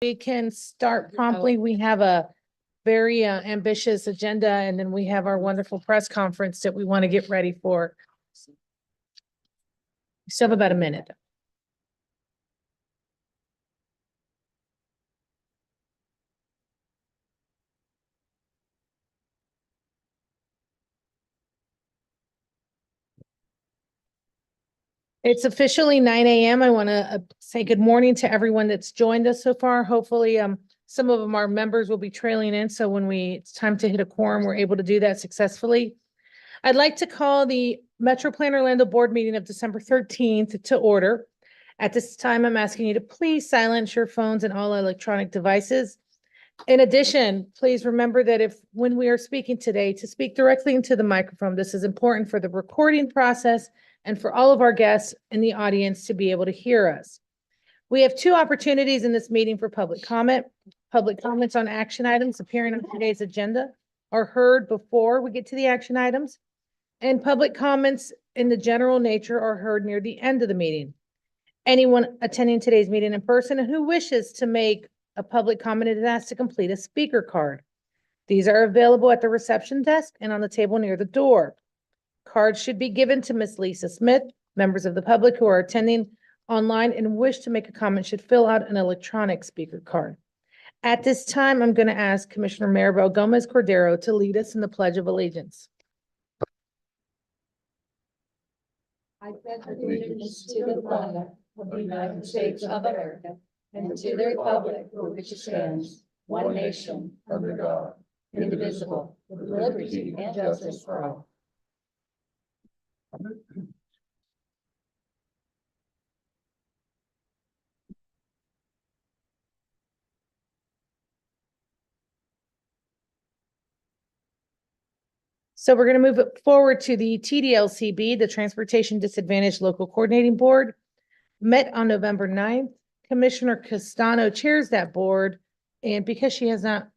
We can start promptly. We have a very ambitious agenda, and then we have our wonderful press conference that we want to get ready for. We still have about a minute. It's officially 9 a.m. I want to say good morning to everyone that's joined us so far. Hopefully, some of them, our members, will be trailing in. So when it's time to hit a quorum, we're able to do that successfully. I'd like to call the MetroPlan Orlando Board meeting of December 13th to order. At this time, I'm asking you to please silence your phones and all electronic devices. In addition, please remember that when we are speaking today, to speak directly into the microphone. This is important for the recording process and for all of our guests in the audience to be able to hear us. We have two opportunities in this meeting for public comment. Public comments on action items appearing on today's agenda are heard before we get to the action items, and public comments in the general nature are heard near the end of the meeting. Anyone attending today's meeting in person who wishes to make a public comment is asked to complete a speaker card. These are available at the reception desk and on the table near the door. Cards should be given to Ms. Lisa Smith. Members of the public who are attending online and wish to make a comment should fill out an electronic speaker card. At this time, I'm going to ask Commissioner Maribel Gomez Cordero to lead us in the Pledge of Allegiance. I pledge allegiance to the flag of the United States of America and to the republic for which it stands, one nation, under God, indivisible, with liberty and justice for all. So we're going to move it forward to the TDLCB, the Transportation Disadvantaged Local Coordinating Board, met on November 9th. Commissioner Castano chairs that board. And because she has not,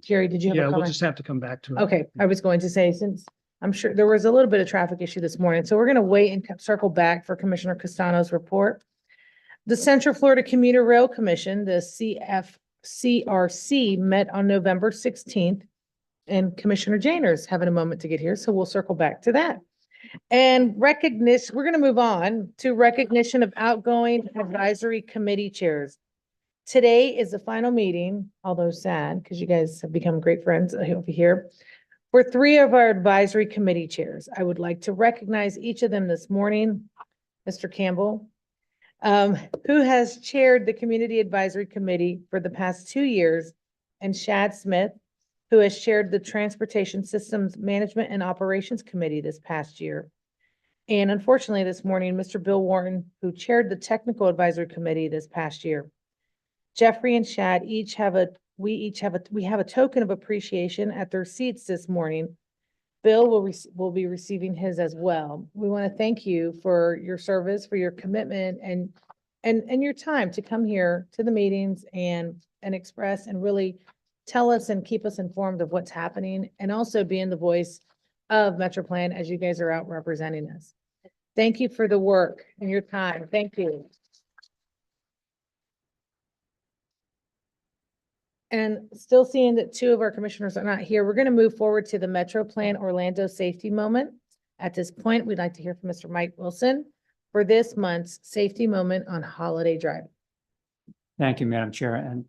Jerry, did you have a comment? We'll just have to come back to it. Okay, I was going to say, since I'm sure there was a little bit of traffic issue this morning, so we're going to wait and circle back for Commissioner Castano's report. The Central Florida Commuter Rail Commission, the CFCRC, met on November 16th. And Commissioner Janers having a moment to get here, so we'll circle back to that. And recognition, we're going to move on to recognition of outgoing advisory committee chairs. Today is the final meeting, although sad, because you guys have become great friends over here. For three of our advisory committee chairs, I would like to recognize each of them this morning. Mr. Campbell, who has chaired the Community Advisory Committee for the past 2 years, and Shad Smith, who has chaired the Transportation Systems Management and Operations Committee this past year. And unfortunately, this morning, Mr. Bill Wharton, who chaired the Technical Advisory Committee this past year. Jeffrey and Shad we have a token of appreciation at their seats this morning. Bill will be receiving his as well. We want to thank you for your service, for your commitment and your time to come here to the meetings and express and really tell us and keep us informed of what's happening, and also being the voice of MetroPlan as you guys are out representing us. Thank you for the work and your time. Thank you. And still seeing that two of our commissioners are not here, we're going to move forward to the MetroPlan Orlando Safety Moment. At this point, we'd like to hear from Mr. Mike Wilson for this month's Safety Moment on holiday driving. Thank you, Madam Chair. And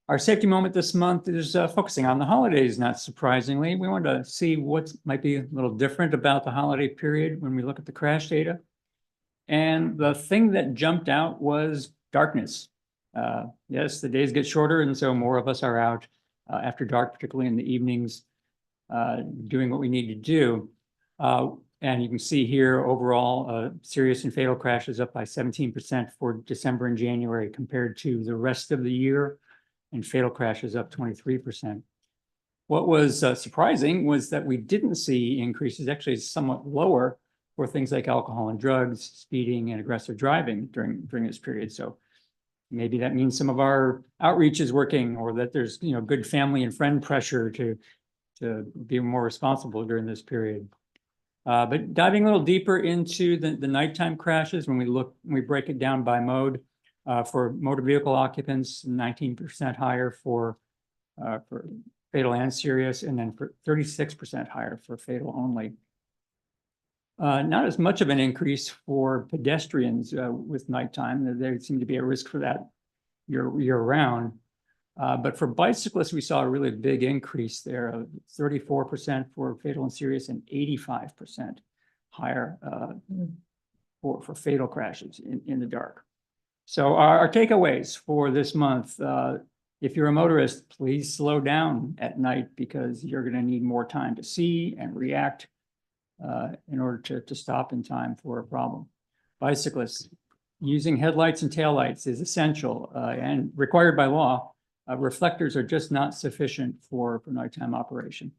our safety moment this month is focusing on the holidays, not surprisingly. We wanted to see what might be a little different about the holiday period when we look at the crash data. And the thing that jumped out was darkness. Yes, the days get shorter, and so more of us are out after dark, particularly in the evenings, doing what we need to do. And you can see here overall, serious and fatal crashes up by 17% for December and January compared to the rest of the year, and fatal crashes up 23%. What was surprising was that we didn't see increases, actually somewhat lower, for things like alcohol and drugs, speeding, and aggressive driving during this period. So maybe that means some of our outreach is working, or that there's good family and friend pressure to be more responsible during this period. But diving a little deeper into the nighttime crashes, when we break it down by mode, For motor vehicle occupants, 19% higher for fatal and serious, and then for 36% higher for fatal only. Not as much of an increase for pedestrians with nighttime. There seem to be a risk for that year round. But for bicyclists, we saw a really big increase there of 34% for fatal and serious and 85% higher for fatal crashes in the dark. So our takeaways for this month, if you're a motorist, please slow down at night because you're going to need more time to see and react in order to stop in time for a problem. Bicyclists, using headlights and taillights is essential and required by law. Reflectors are just not sufficient for nighttime operation.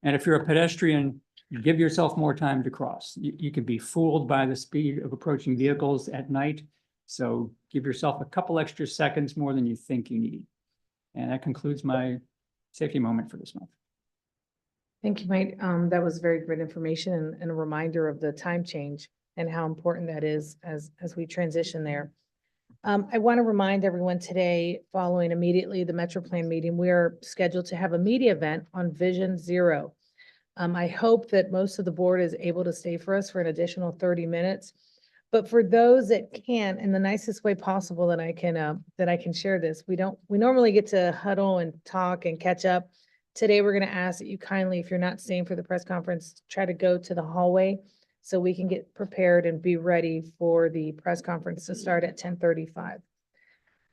And if you're a pedestrian, give yourself more time to cross. You can be fooled by the speed of approaching vehicles at night. So give yourself a couple extra seconds more than you think you need. And that concludes my safety moment for this month. Thank you, Mike. That was very great information and a reminder of the time change and how important that is as we transition there. I want to remind everyone today, following immediately the MetroPlan meeting, we are scheduled to have a media event on Vision Zero. I hope that most of the board is able to stay for us for an additional 30 minutes. But for those that can't, in the nicest way possible that I can share this, we normally get to huddle and talk and catch up. Today, we're going to ask that you kindly, if you're not staying for the press conference, try to go to the hallway so we can get prepared and be ready for the press conference to start at 10:35.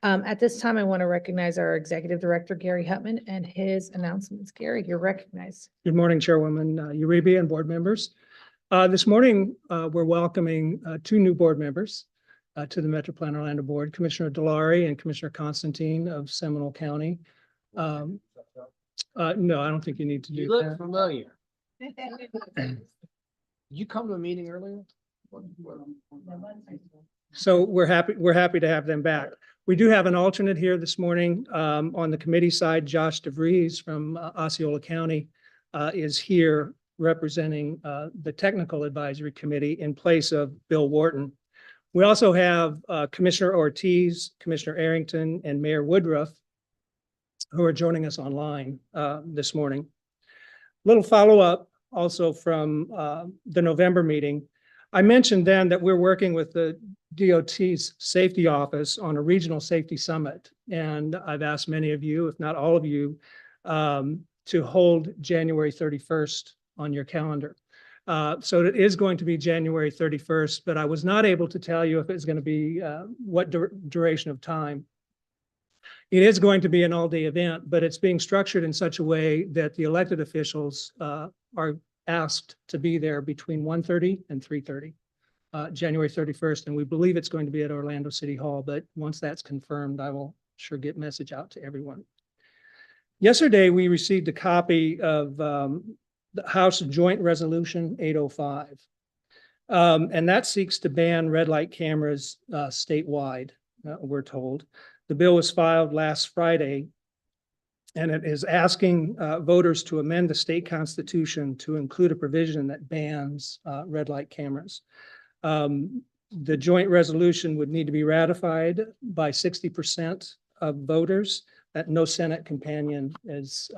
At this time, I want to recognize our Executive Director, Gary Hutman, and his announcements. Gary, you're recognized. Good morning, Chairwoman Uribe and board members. This morning, we're welcoming two new board members to the MetroPlan Orlando Board, Commissioner Delary and Commissioner Constantine of Seminole County. No, I don't think you need to do You look that. familiar. Did you come to a meeting earlier? So we're happy to have them back. We do have an alternate here this morning on the committee side. Josh DeVries from Osceola County is here representing the Technical Advisory Committee in place of Bill Wharton. We also have Commissioner Ortiz, Commissioner Arrington, and Mayor Woodruff, who are joining us online this morning. Little follow-up also from the November meeting. I mentioned then that we're working with the DOT's Safety Office on a regional safety summit. And I've asked many of you, if not all of you, to hold January 31st on your calendar. So it is going to be January 31st, but I was not able to tell you if it's going to be what duration of time. It is going to be an all-day event, but it's being structured in such a way that the elected officials are asked to be there between 1:30 and 3:30, January 31st. And we believe it's going to be at Orlando City Hall, but once that's confirmed, I will sure get message out to everyone. Yesterday, we received a copy of the House Joint Resolution 805. And that seeks to ban red light cameras statewide, we're told. The bill was filed last Friday, and it is asking voters to amend the state constitution to include a provision that bans red light cameras. The joint resolution would need to be ratified by 60% of voters. That no Senate companion has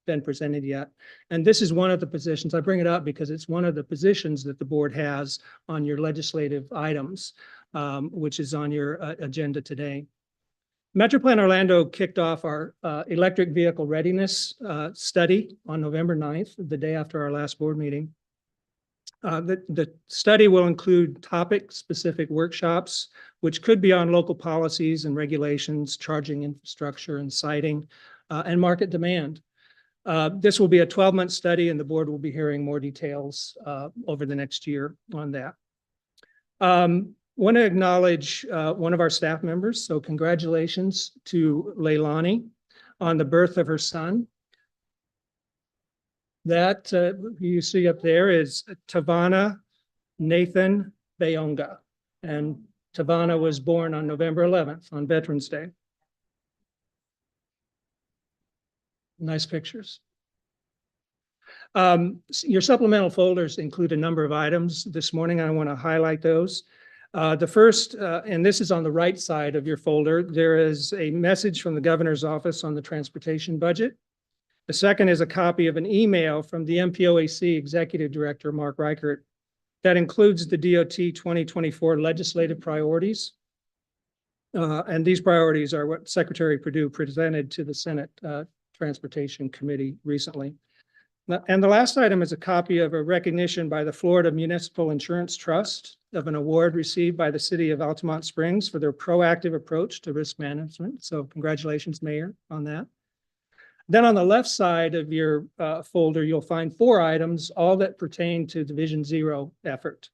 been presented yet. And this is one of the positions, I bring it up because it's one of the positions that the board has on your legislative items, which is on your agenda today. MetroPlan Orlando kicked off our electric vehicle readiness study on November 9th, the day after our last board meeting. The study will include topic-specific workshops, which could be on local policies and regulations, charging infrastructure and siting, and market demand. This will be a 12-month study, and the board will be hearing more details over the next year on that. Want to acknowledge one of our staff members. So congratulations to Leilani on the birth of her son. That you see up there is Tavana Nathan Bayonga. And Tavana was born on November 11th on Veterans Day. Nice pictures. Your supplemental folders include a number of items this morning. I want to highlight those. The first, and this is on the right side of your folder, there is a message from the governor's office on the transportation budget. The second is a copy of an email from the MPOAC Executive Director, Mark Reichert, that includes the DOT 2024 legislative priorities. And these priorities are what Secretary Perdue presented to the Senate Transportation Committee recently. And the last item is a copy of a recognition by the Florida Municipal Insurance Trust of an award received by the city of Altamont Springs for their proactive approach to risk management. So congratulations, Mayor, on that. Then on the left side of your folder, you'll find 4 items, all that pertain to Division Zero effort.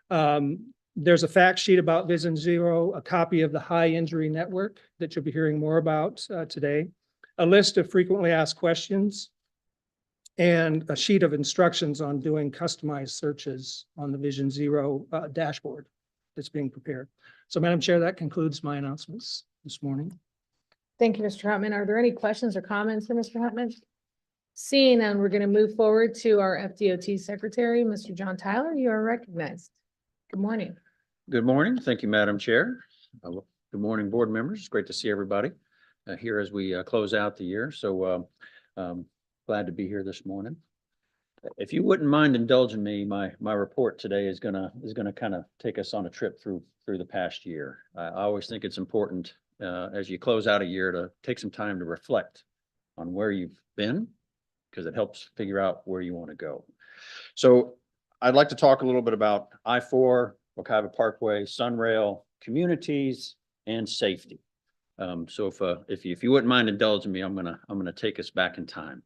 There's a fact sheet about Vision Zero, a copy of the high injury network that you'll be hearing more about today, a list of frequently asked questions, and a sheet of instructions on doing customized searches on the Vision Zero dashboard that's being prepared. So Madam Chair, that concludes my announcements this morning. Thank you, Mr. Hutman. Are there any questions or comments for Mr. Hutman? Seeing none, we're going to move forward to our FDOT Secretary, Mr. John Tyler. You are recognized. Good morning. Good morning. Thank you, Madam Chair. Good morning, board members. It's great to see everybody here as we close out the year. So glad to be here this morning. If you wouldn't mind indulging me, my report today is gonna kind of take us on a trip through the past year. I always think it's important as you close out a year to take some time to reflect on where you've been, because it helps figure out where you want to go. So I'd like to talk a little bit about I-4, Wekiva Parkway, Sunrail, communities, and safety. So if you wouldn't mind indulging me, I'm gonna take us back in time.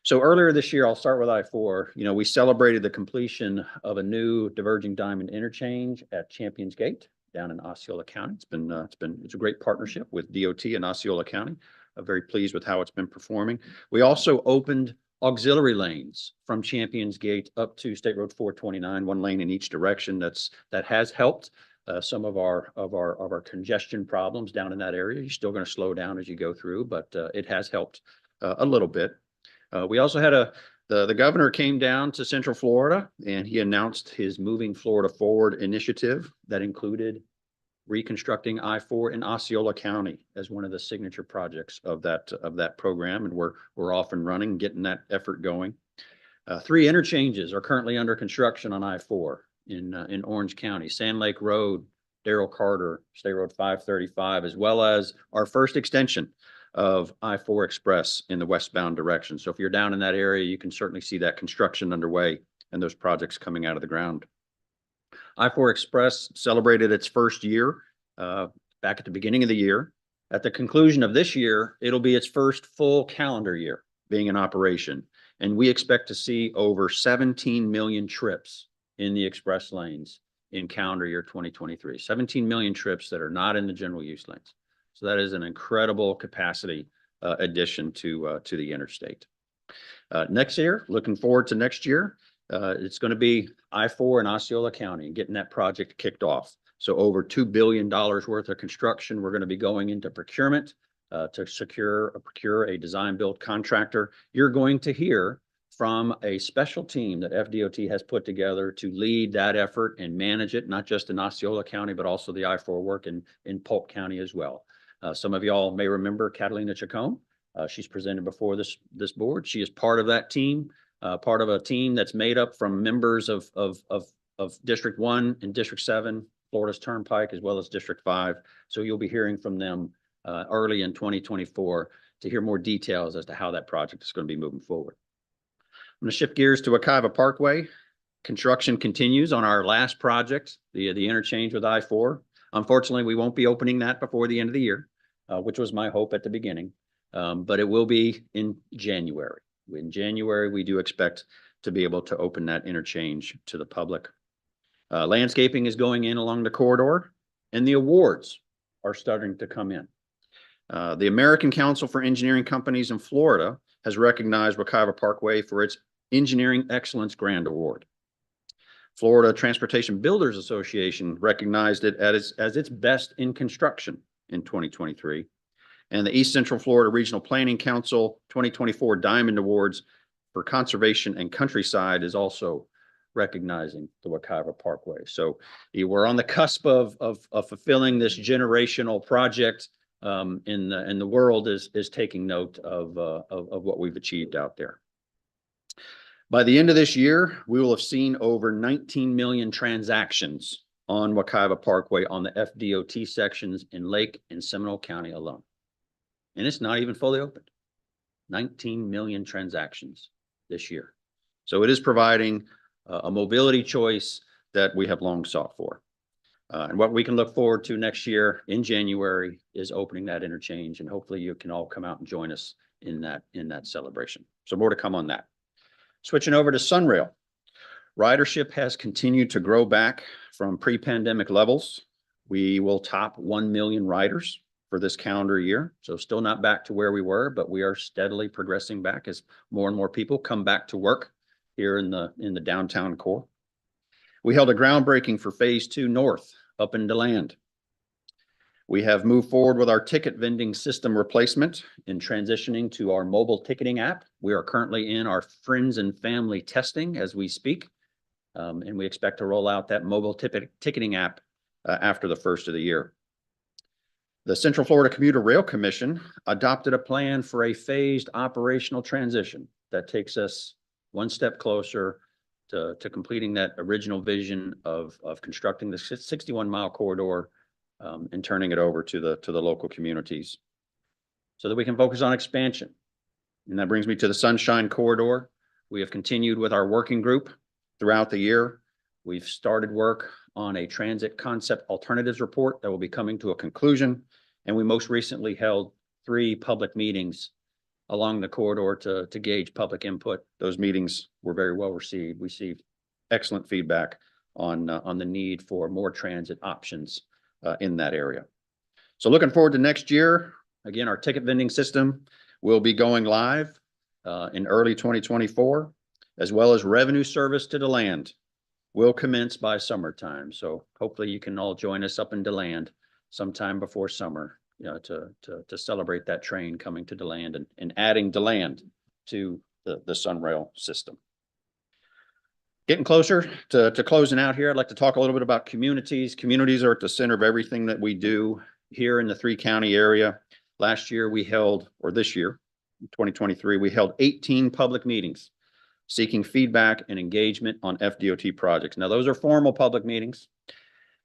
So earlier this year, I'll start with I-4. You know, we celebrated the completion of a new diverging diamond interchange at Champions Gate down in Osceola County. It's a great partnership with DOT and Osceola County. I'm very pleased with how it's been performing. We also opened auxiliary lanes from Champions Gate up to State Road 429, 1 lane in each direction. That has helped some of our congestion problems down in that area. You're still going to slow down as you go through, but it has helped a little bit. We also had the governor came down to Central Florida and he announced his Moving Florida Forward initiative that included reconstructing I-4 in Osceola County as one of the signature projects of that program. And we're off and running, getting that effort going. 3 interchanges are currently under construction on I-4 in Orange County: Sand Lake Road, Darrell Carter, State Road 535, as well as our first extension of I-4 Express in the westbound direction. So if you're down in that area, you can certainly see that construction underway and those projects coming out of the ground. I-4 Express celebrated its first year back at the beginning of the year. At the conclusion of this year, it'll be its first full calendar year being in operation. And we expect to see over 17 million trips in the express lanes in calendar year 2023. 17 million trips that are not in the general use lanes. So that is an incredible capacity addition to the interstate. Next year, looking forward to next year, it's going to be I-4 in Osceola County and getting that project kicked off. So over $2 billion worth of construction. We're going to be going into procurement to procure a design build contractor. You're going to hear from a special team that FDOT has put together to lead that effort and manage it, not just in Osceola County, but also the I-4 work in Polk County as well. Some of y'all may remember Catalina Chacon. She's presented before this board. She is part of that team, part of a team that's made up from members of District 1 and District 7, Florida's Turnpike, as well as District 5. So you'll be hearing from them early in 2024 to hear more details as to how that project is going to be moving forward. I'm going to shift gears to Wekiva Parkway. Construction continues on our last project, the interchange with I-4. Unfortunately, we won't be opening that before the end of the year, which was my hope at the beginning, but it will be in January. In January, we do expect to be able to open that interchange to the public. Landscaping is going in along the corridor, and the awards are starting to come in. The American Council for Engineering Companies in Florida has recognized Wekiva Parkway for its Engineering Excellence Grand Award. Florida Transportation Builders Association recognized it as its best in construction in 2023. And the East Central Florida Regional Planning Council 2024 Diamond Awards for Conservation and Countryside is also recognizing the Wekiva Parkway. So we're on the cusp of fulfilling this generational project, and the world is taking note of what we've achieved out there. By the end of this year, we will have seen over 19 million transactions on Wekiva Parkway on the FDOT sections in Lake and Seminole County alone. And it's not even fully opened. 19 million transactions this year. So it is providing a mobility choice that we have long sought for. And what we can look forward to next year in January is opening that interchange, and hopefully you can all come out and join us in that celebration. So more to come on that. Switching over to Sunrail. Ridership has continued to grow back from pre-pandemic levels. We will top 1 million riders for this calendar year. So still not back to where we were, but we are steadily progressing back as more and more people come back to work here in the downtown core. We held a groundbreaking for Phase 2 North up in DeLand. We have moved forward with our ticket vending system replacement in transitioning to our mobile ticketing app. We are currently in our friends and family testing as we speak, and we expect to roll out that mobile ticketing app after the first of the year. The Central Florida Commuter Rail Commission adopted a plan for a phased operational transition that takes us one step closer to completing that original vision of constructing the 61-mile corridor and turning it over to the local communities so that we can focus on expansion. And that brings me to the Sunshine Corridor. We have continued with our working group throughout the year. We've started work on a transit concept alternatives report that will be coming to a conclusion. And we most recently held 3 public meetings along the corridor to gauge public input. Those meetings were very well received. We received excellent feedback on the need for more transit options in that area. So looking forward to next year. Again, our ticket vending system will be going live in early 2024, as well as revenue service to DeLand will commence by summertime. So hopefully you can all join us up in DeLand sometime before summer, to celebrate that train coming to DeLand and adding DeLand to the Sunrail system. Getting closer to closing out here, I'd like to talk a little bit about communities. Communities are at the center of everything that we do here in the 3-county area. Last year we held, or this year, 2023, we held 18 public meetings seeking feedback and engagement on FDOT projects. Now, those are formal public meetings.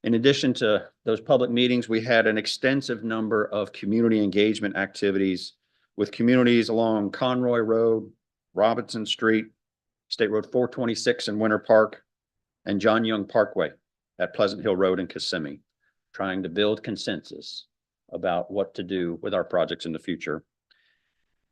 In addition to those public meetings, we had an extensive number of community engagement activities with communities along Conroy Road, Robinson Street, State Road 426 in Winter Park, and John Young Parkway at Pleasant Hill Road in Kissimmee, trying to build consensus about what to do with our projects in the future.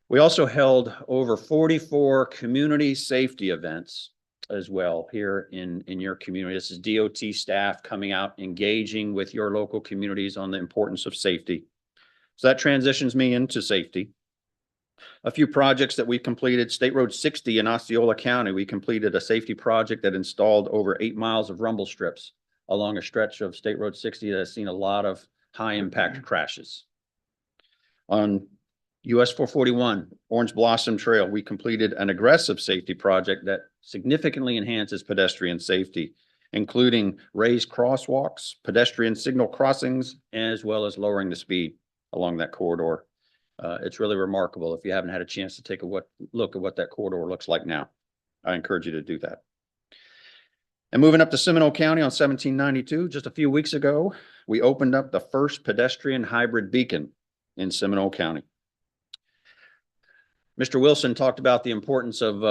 We also held over 44 community safety events as well here in your community. This is DOT staff coming out, engaging with your local communities on the importance of safety. So that transitions me into safety. A few projects that we completed: State Road 60 in Osceola County. We completed a safety project that installed over 8 miles of rumble strips along a stretch of State Road 60 that has seen a lot of high impact crashes. On US 441 Orange Blossom Trail, we completed an aggressive safety project that significantly enhances pedestrian safety, including raised crosswalks, pedestrian signal crossings, as well as lowering the speed along that corridor. It's really remarkable. If you haven't had a chance to take a look at what that corridor looks like now, I encourage you to do that. And moving up to Seminole County on 1792, just a few weeks ago, we opened up the first pedestrian hybrid beacon in Seminole County. Mr. Wilson talked about the importance of,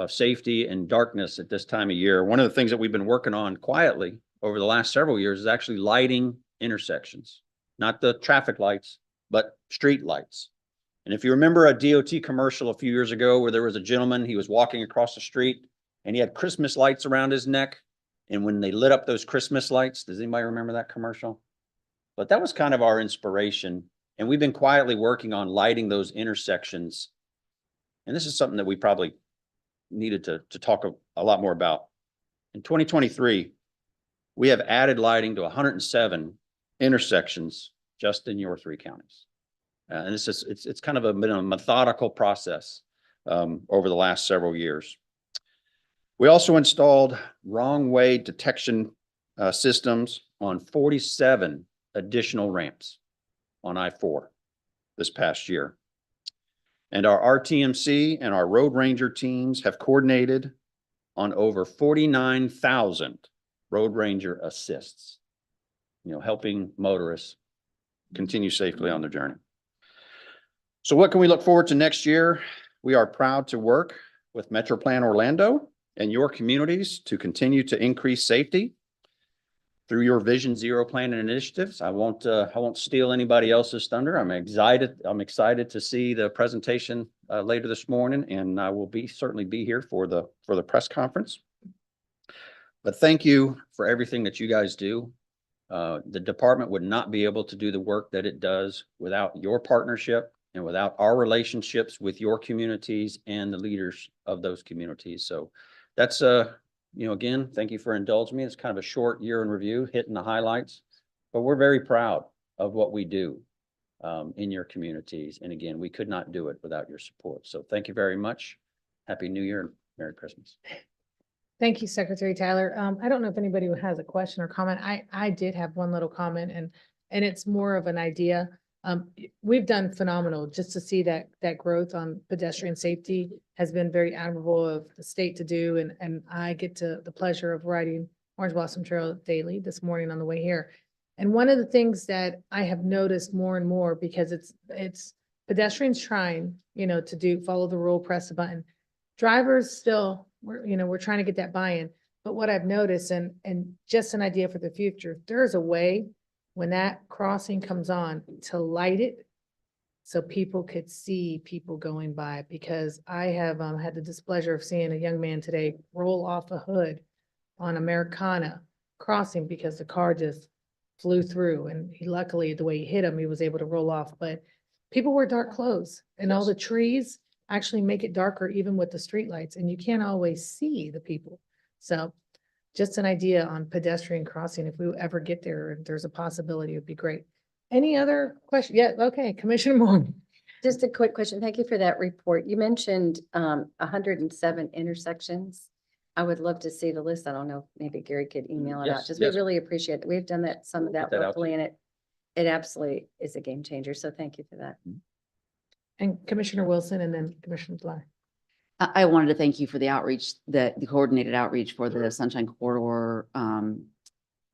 safety and darkness at this time of year. One of the things that we've been working on quietly over the last several years is actually lighting intersections, not the traffic lights, but street lights. And if you remember a DOT commercial a few years ago where there was a gentleman, he was walking across the street and he had Christmas lights around his neck. And when they lit up those Christmas lights, does anybody remember that commercial? But that was kind of our inspiration. And we've been quietly working on lighting those intersections. And this is something that we probably needed to talk a lot more about. In 2023, we have added lighting to 107 intersections just in your 3 counties. And it's kind of been a methodical process over the last several years. We also installed wrong way detection systems on 47 additional ramps on I-4 this past year. And our RTMC and our Road Ranger teams have coordinated on over 49,000 Road Ranger assists, helping motorists continue safely on their journey. So what can we look forward to next year? We are proud to work with MetroPlan Orlando and your communities to continue to increase safety through your Vision Zero plan and initiatives. I won't steal anybody else's thunder. I'm excited to see the presentation later this morning, and I will certainly be here for the press conference. But thank you for everything that you guys do. The department would not be able to do the work that it does without your partnership and without our relationships with your communities and the leaders of those communities. So that's again, thank you for indulging me. It's kind of a short year in review, hitting the highlights, but we're very proud of what we do in your communities. And again, we could not do it without your support. So thank you very much. Happy New Year and Merry Christmas. Thank you, Secretary Tyler. I don't know if anybody has a question or comment. I did have one little comment, and it's more of an idea. We've done phenomenal. Just to see that growth on pedestrian safety has been very admirable of the state to do. And I get the pleasure of riding Orange Blossom Trail daily this morning on the way here. And one of the things that I have noticed more and more, because it's pedestrians trying, to follow the rule, press the button. Drivers still, we're trying to get that buy-in. But what I've noticed, and just an idea for the future, there's a way when that crossing comes on to light it so people could see people going by, because I have had the displeasure of seeing a young man today roll off a hood on Americana crossing because the car just flew through, and luckily the way he hit him, he was able to roll off. But people wear dark clothes, and all the trees actually make it darker even with the street lights, and you can't always see the people. So just an idea on pedestrian crossing. If we ever get there, if there's a possibility, it'd be great. Any other question? Yeah, okay, Commissioner Moore. Just a quick question. Thank you for that report. You mentioned 107 intersections. I would love to see the list. I don't know, maybe Gary could email it out. Yes, Just yes. We really appreciate it. We've done some of that Get that out locally, and it absolutely is a game changer. So thank you for that. And Commissioner Wilson, and then Commissioner Bly. I wanted to thank you for the outreach, the coordinated outreach for the Sunshine Corridor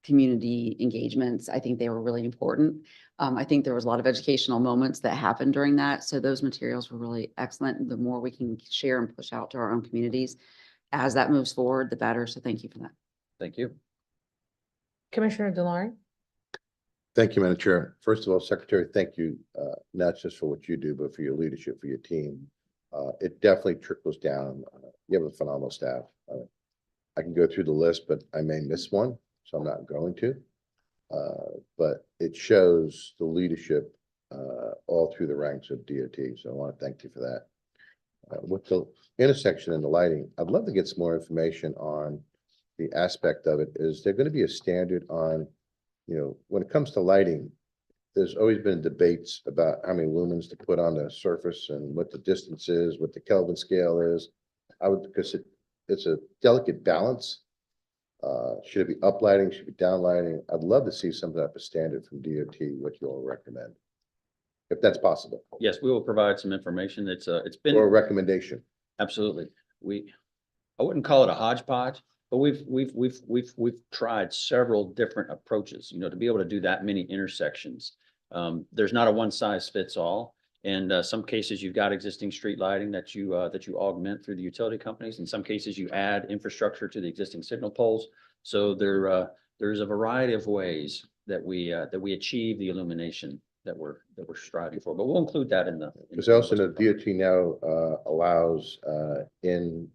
community engagements. I think they were really important. I think there was a lot of educational moments that happened during that. So those materials were really excellent. The more we can share and push out to our own communities as that moves forward, the better. So thank you for that. Thank you. Commissioner Delari. Thank you, Madam Chair. First of all, Secretary, thank you, not just for what you do, but for your leadership, for your team. It definitely trickles down. You have a phenomenal staff. I can go through the list, but I may miss one, so I'm not going to. But it shows the leadership all through the ranks of DOT. So I want to thank you for that. With the intersection and the lighting, I'd love to get some more information on the aspect of it. Is there going to be a standard on, when it comes to lighting? There's always been debates about how many lumens to put on the surface and what the distance is, what the Kelvin scale is. Because it's a delicate balance. Should it be uplighting? Should it be downlighting? I'd love to see some type of standard from DOT, what you all recommend, if that's possible. Yes, we will provide some information. It's been Or a recommendation. absolutely. I wouldn't call it a hodgepodge, but we've tried several different approaches, to be able to do that many intersections. There's not a one size fits all. And some cases you've got existing street lighting that you augment through the utility companies. In some cases you add infrastructure to the existing signal poles. So there's a variety of ways that we achieve the illumination that we're striving for. But we'll include that in the. Because also the DOT now allows in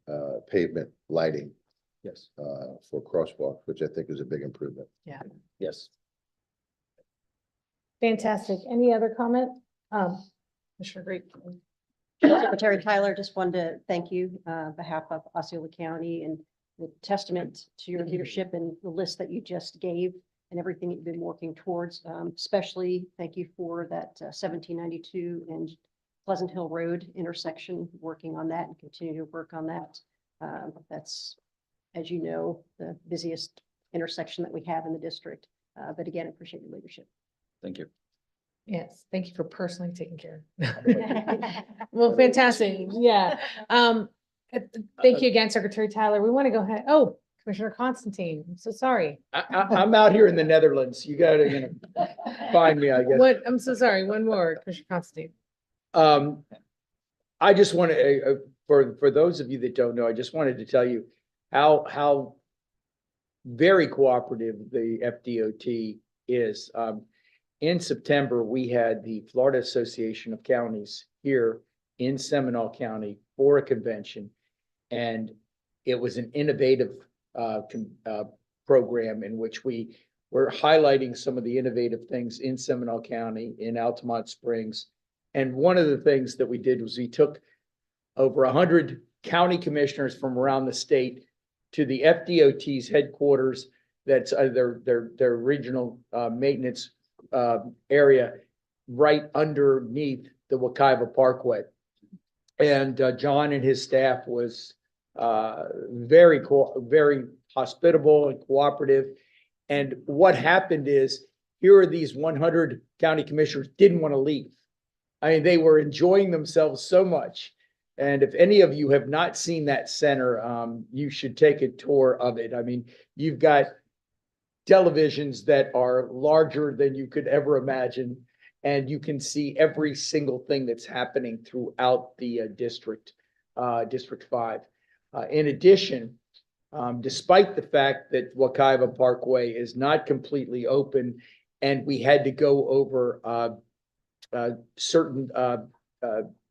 pavement lighting. Yes. For crosswalk, which I think is a big improvement. Yes. Fantastic. Any other comment? Commissioner Great. Secretary Tyler, just wanted to thank you on behalf of Osceola County and the testament to your leadership and the list that you just gave and everything you've been working towards. Especially thank you for that 1792 and Pleasant Hill Road intersection, working on that and continue to work on that. That's as you know, the busiest intersection that we have in the district. But again, I appreciate your leadership. Thank you. Yes, thank you for personally taking care. Well, fantastic. Yeah. Thank you again, Secretary Tyler. We want to go ahead. Oh, Commissioner Constantine, I'm so sorry. I'm out here in the Netherlands. You gotta, find me, I guess. What, I'm so sorry. One more, Commissioner Constantine. I just want to, for those of you that don't know, I just wanted to tell you how very cooperative the FDOT is. In September, we had the Florida Association of Counties here in Seminole County for a convention. And it was an innovative program in which we were highlighting some of the innovative things in Seminole County, in Altamont Springs. And one of the things that we did was we took over 100 county commissioners from around the state to the FDOT's headquarters. That's their regional maintenance area right underneath the Wekiva Parkway. And John and his staff was very hospitable and cooperative. And what happened is, here are these 100 county commissioners didn't want to leave. I mean, they were enjoying themselves so much. And if any of you have not seen that center, you should take a tour of it. I mean, you've got televisions that are larger than you could ever imagine, and you can see every single thing that's happening throughout the District 5. In addition, despite the fact that Wekiva Parkway is not completely open, and we had to go over certain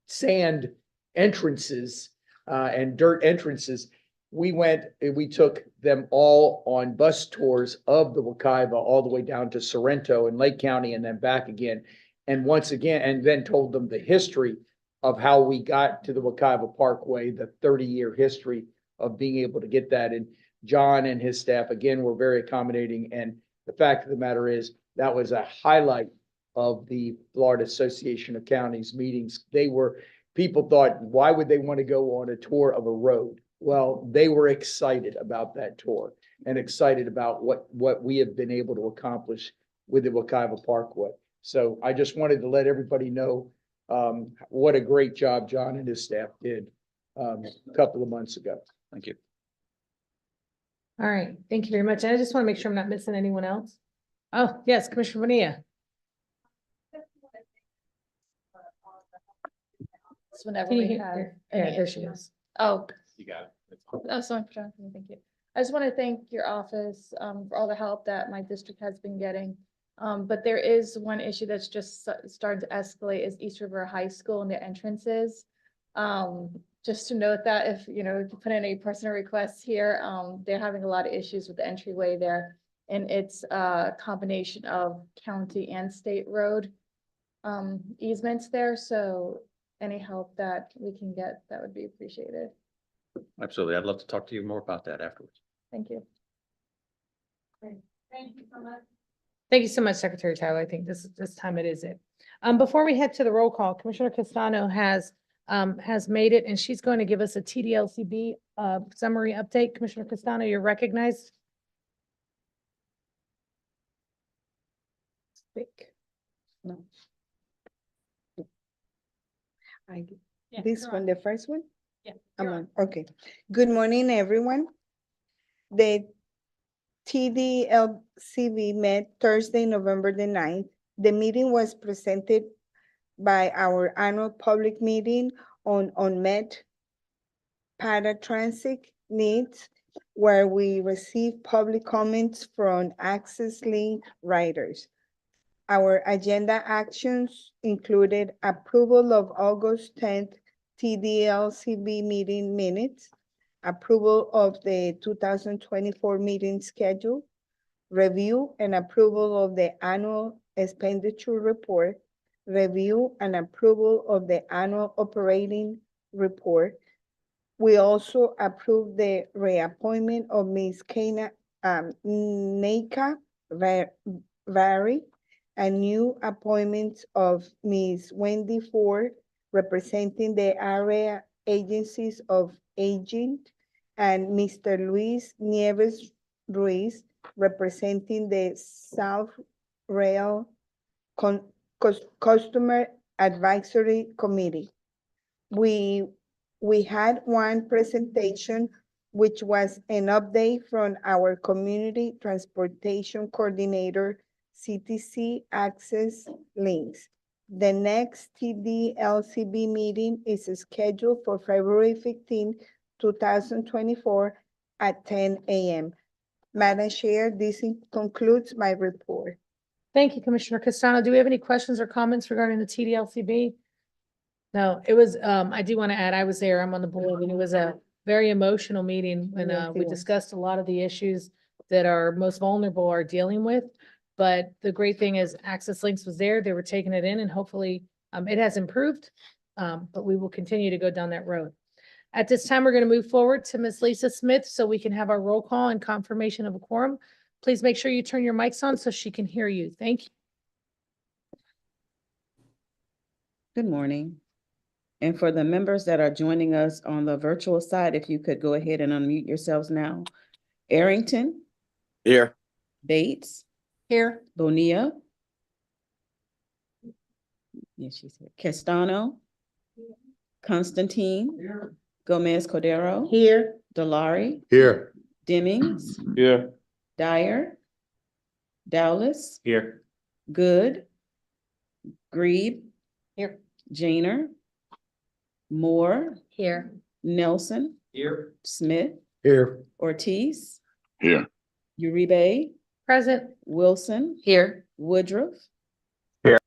sand entrances and dirt entrances, we took them all on bus tours of the Wekiva all the way down to Sorrento and Lake County and then back again. And once again, and then told them the history of how we got to the Wekiva Parkway, the 30-year history of being able to get that. And John and his staff, again, were very accommodating. And the fact of the matter is, that was a highlight of the Florida Association of Counties meetings. People thought, why would they want to go on a tour of a road? Well, they were excited about that tour and excited about what we have been able to accomplish with the Wekiva Parkway. So I just wanted to let everybody know what a great job John and his staff did a couple of months ago. Thank you. All right, thank you very much. And I just want to make sure I'm not missing anyone else. Oh, yes, Commissioner Bonilla. Whenever Can you we hear have. her? Yeah, there she is. Oh, You got it. oh, so much for talking. Thank you. I just want to thank your office for all the help that my district has been getting. But there is one issue that's just starting to escalate is East River High School and the entrances. Just to note that if you put in any personal requests here, they're having a lot of issues with the entryway there. And it's a combination of county and state road easements there. So any help that we can get, that would be appreciated. Absolutely. I'd love to talk to you more about that afterwards. Thank you. Thank you so much. Thank you so much, Secretary Tyler. I think this time it is it. Before we head to the roll call, Commissioner Castano has made it, and she's going to give us a TDLCB summary update. Commissioner Castano, you're recognized. Speak. No. This one, the first one? Yeah. I'm on, okay. Good morning, everyone. The TDLCB met Thursday, November the 9th. The meeting was presented by our annual public meeting on unmet paratransit needs, where we received public comments from Access Link riders. Our agenda actions included approval of August 10th TDLCB meeting minutes, approval of the 2024 meeting schedule, review and approval of the annual expenditure report, review and approval of the annual operating report. We also approved the reappointment of Ms. Neika Vary, and new appointments of Ms. Wendy Ford, representing the area agencies of aging, and Mr. Luis Nieves Ruiz, representing the South Rail Customer Advisory Committee. We had one presentation, which was an update from our Community Transportation Coordinator, CTC Access Links. The next TDLCB meeting is scheduled for February 15, 2024 at 10 a.m. Madam Chair, this concludes my report. Thank you, Commissioner Castano. Do we have any questions or comments regarding the TDLCB? No, it was, I do want to add, I was there, I'm on the board, and it was a very emotional meeting when, Yes, it we was. discussed a lot of the issues that our most vulnerable are dealing with. But the great thing is Access Links was there, they were taking it in, and hopefully, it has improved. But we will continue to go down that road. At this time, we're going to move forward to Ms. Lisa Smith so we can have our roll call and confirmation of a quorum. Please make sure you turn your mics on so she can hear you. Thank you. Good morning. And for the members that are joining us on the virtual side, if you could go ahead and unmute yourselves now. Arrington, Here. Bates, Here. Bonilla. Yes, she's here. Castano. Constantine. Gomez Cordero. Here. Delari. Here. Demmings. Here. Dyer. Dowless. Here. Good. Grebe. Here. Janer. Moore. Here. Nelson. Here. Smith. Here. Ortiz. Here. Uribe. Present. Wilson. Here. Woodruff. Here.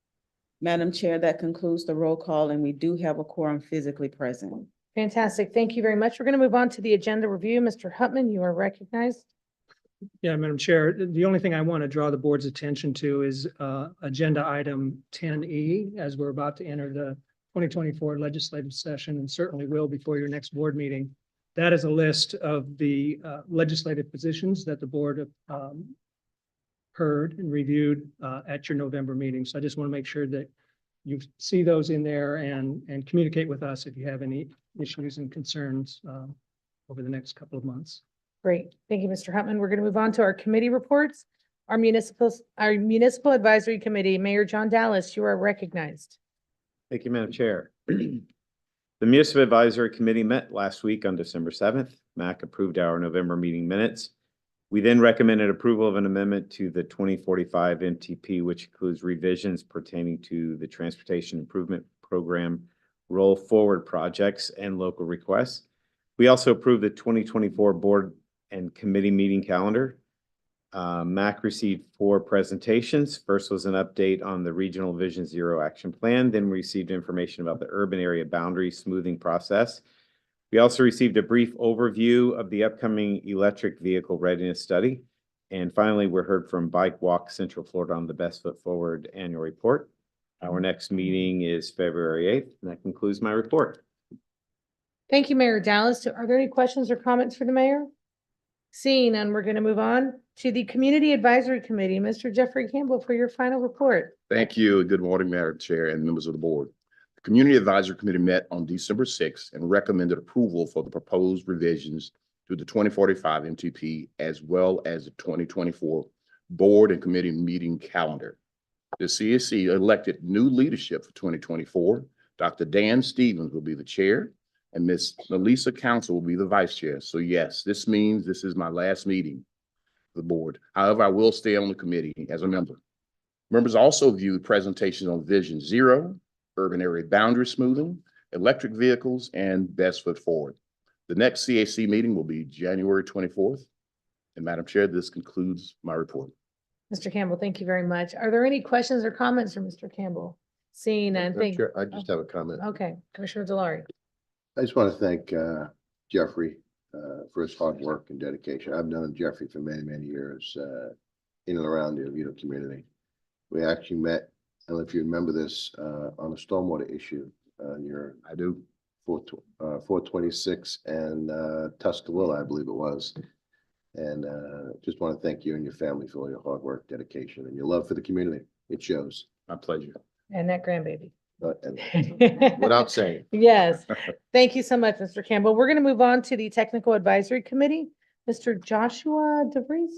Madam Chair, that concludes the roll call, and we do have a quorum physically present. Fantastic. Thank you very much. We're going to move on to the agenda review. Mr. Hutman, you are recognized. Yeah, Madam Chair, the only thing I want to draw the board's attention to is agenda item 10E, as we're about to enter the 2024 legislative session, and certainly will before your next board meeting. That is a list of the legislative positions that the board heard and reviewed at your November meeting. So I just want to make sure that you see those in there and communicate with us if you have any issues and concerns over the next couple of months. Great. Thank you, Mr. Hutman. We're going to move on to our committee reports. Our municipal advisory committee, Mayor John Dallas, you are recognized. Thank you, Madam Chair. The Municipal Advisory Committee met last week on December 7th. MAC approved our November meeting minutes. We then recommended approval of an amendment to the 2045 MTP, which includes revisions pertaining to the Transportation Improvement Program roll forward projects and local requests. We also approved the 2024 board and committee meeting calendar. MAC received 4 presentations. First was an update on the Regional Vision Zero Action Plan. Then we received information about the urban area boundary smoothing process. We also received a brief overview of the upcoming electric vehicle readiness study. And finally, we heard from Bike Walk Central Florida on the Best Foot Forward annual report. Our next meeting is February 8th, and that concludes my report. Thank you, Mayor Dallas. Are there any questions or comments for the mayor? Seeing none, we're going to move on to the Community Advisory Committee. Mr. Jeffrey Campbell, for your final report. Thank you. Good morning, Madam Chair and members of the board. The Community Advisory Committee met on December 6th and recommended approval for the proposed revisions to the 2045 MTP as well as the 2024 board and committee meeting calendar. The CSC elected new leadership for 2024. Dr. Dan Stevens will be the chair, and Ms. Melissa Council will be the vice chair. So yes, this means this is my last meeting of the board. However, I will stay on the committee as a member. Members also viewed presentations on Vision Zero, urban area boundary smoothing, electric vehicles, and Best Foot Forward. The next CAC meeting will be January 24th. And Madam Chair, this concludes my report. Mr. Campbell, thank you very much. Are there any questions or comments for Mr. Campbell? Seeing none, thank you. I just have a comment. Okay, Commissioner Delary. I just want to thank Jeffrey for his hard work and dedication. I've known Jeffrey for many, many years in and around the Oviedo community. We actually met, I don't know if you remember this, on a stormwater issue near I do. 426 and Tuscaloosa, I believe it was. And just want to thank you and your family for all your hard work, dedication, and your love for the community. It shows. My pleasure. And that grandbaby. Without saying. Yes, thank you so much, Mr. Campbell. We're gonna move on to the Technical Advisory Committee. Mr. Joshua DeVries?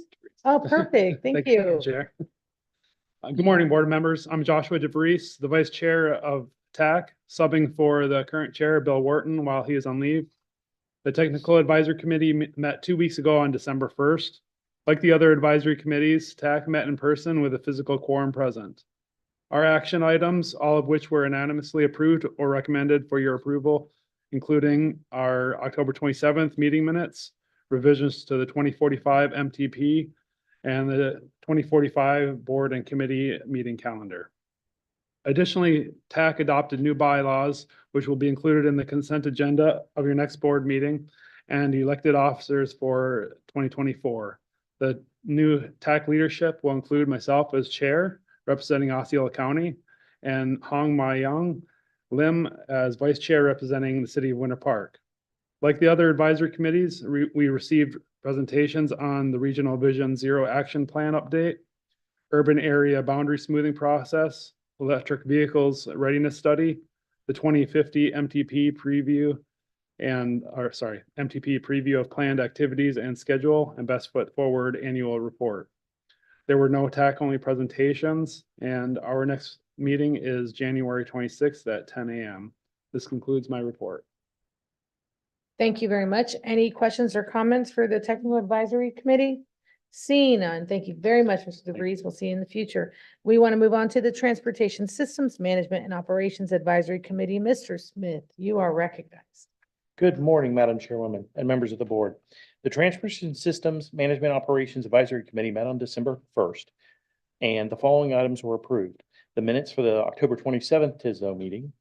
Oh, perfect, thank Madam you. Chair. Good morning, board members. I'm Joshua DeVries, the Vice Chair of TAC, subbing for the current chair, Bill Wharton, while he is on leave. The Technical Advisory Committee met 2 weeks ago on December 1st. Like the other advisory committees, TAC met in person with a physical quorum present. Our action items, all of which were unanimously approved or recommended for your approval, including our October 27th meeting minutes, revisions to the 2045 MTP, and the 2045 board and committee meeting calendar. Additionally, TAC adopted new bylaws, which will be included in the consent agenda of your next board meeting, and elected officers for 2024. The new TAC leadership will include myself as chair, representing Osceola County, and Hong Ma Young Lim as vice chair, representing the city of Winter Park. Like the other advisory committees, we received presentations on the Regional Vision Zero Action Plan update, urban area boundary smoothing process, electric vehicles readiness study, the 2050 MTP preview, MTP preview of planned activities and schedule, and best foot forward annual report. There were no TAC-only presentations, and our next meeting is January 26th at 10 a.m. This concludes my report. Thank you very much. Any questions or comments for the Technical Advisory Committee? Seeing none, thank you very much, Mr. DeVries. We'll see you in the future. We want to move on to the Transportation Systems Management and Operations Advisory Committee. Mr. Smith, you are recognized. Good morning, Madam Chairwoman and members of the board. The Transportation Systems Management Operations Advisory Committee met on December 1st, and the following items were approved. The minutes for the October 27th TISO meeting.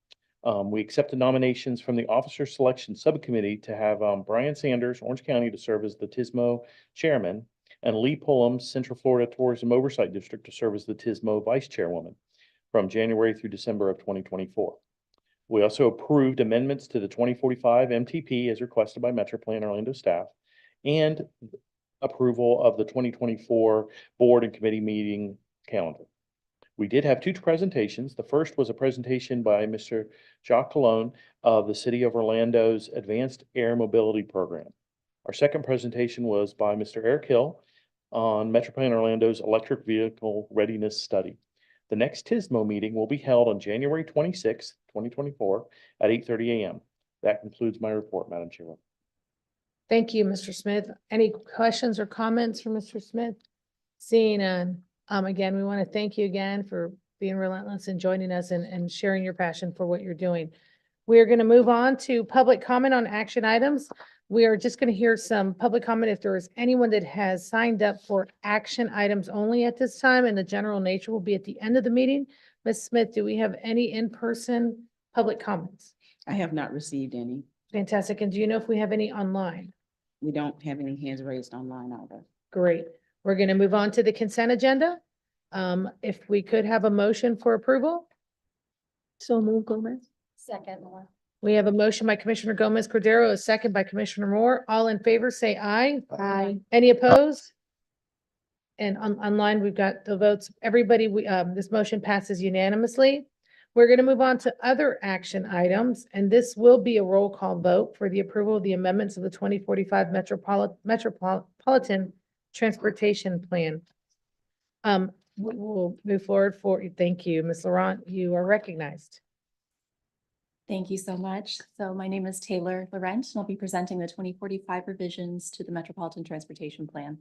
We accepted nominations from the Officer Selection Subcommittee to have Brian Sanders, Orange County, to serve as the TISMO chairman, and Lee Pullum, Central Florida Tourism Oversight District, to serve as the TISMO vice chairwoman from January through December of 2024. We also approved amendments to the 2045 MTP as requested by MetroPlan Orlando staff, and approval of the 2024 board and committee meeting calendar. We did have 2 presentations. The first was a presentation by Mr. Jacques Colon of the City of Orlando's Advanced Air Mobility Program. Our second presentation was by Mr. Eric Hill on MetroPlan Orlando's Electric Vehicle Readiness Study. The next TISMO meeting will be held on January 26th, 2024 at 8:30 a.m. That concludes my report, Madam Chairman. Thank you, Mr. Smith. Any questions or comments for Mr. Smith? Seeing none. Again, we want to thank you again for being relentless and joining us and sharing your passion for what you're doing. We are going to move on to public comment on action items. We are just going to hear some public comment if there is anyone that has signed up for action items only at this time, and the general nature will be at the end of the meeting. Ms. Smith, do we have any in-person public comments? I have not received any. Fantastic. And do you know if we have any online? We don't have any hands raised online either. Great. We're going to move on to the consent agenda. If we could have a motion for approval. So move, Gomez. Second one. We have a motion by Commissioner Gomez Cordero, a second by Commissioner Moore. All in favor, say aye. Aye. Any opposed? And online, we've got the votes. Everybody, this motion passes unanimously. We're going to move on to other action items, and this will be a roll call vote for the approval of the amendments of the 2045 Metropolitan Transportation Plan. We'll move forward thank you, Ms. Laurent, you are recognized. Thank you so much. So my name is Taylor Laurent, and I'll be presenting the 2045 revisions to the Metropolitan Transportation Plan.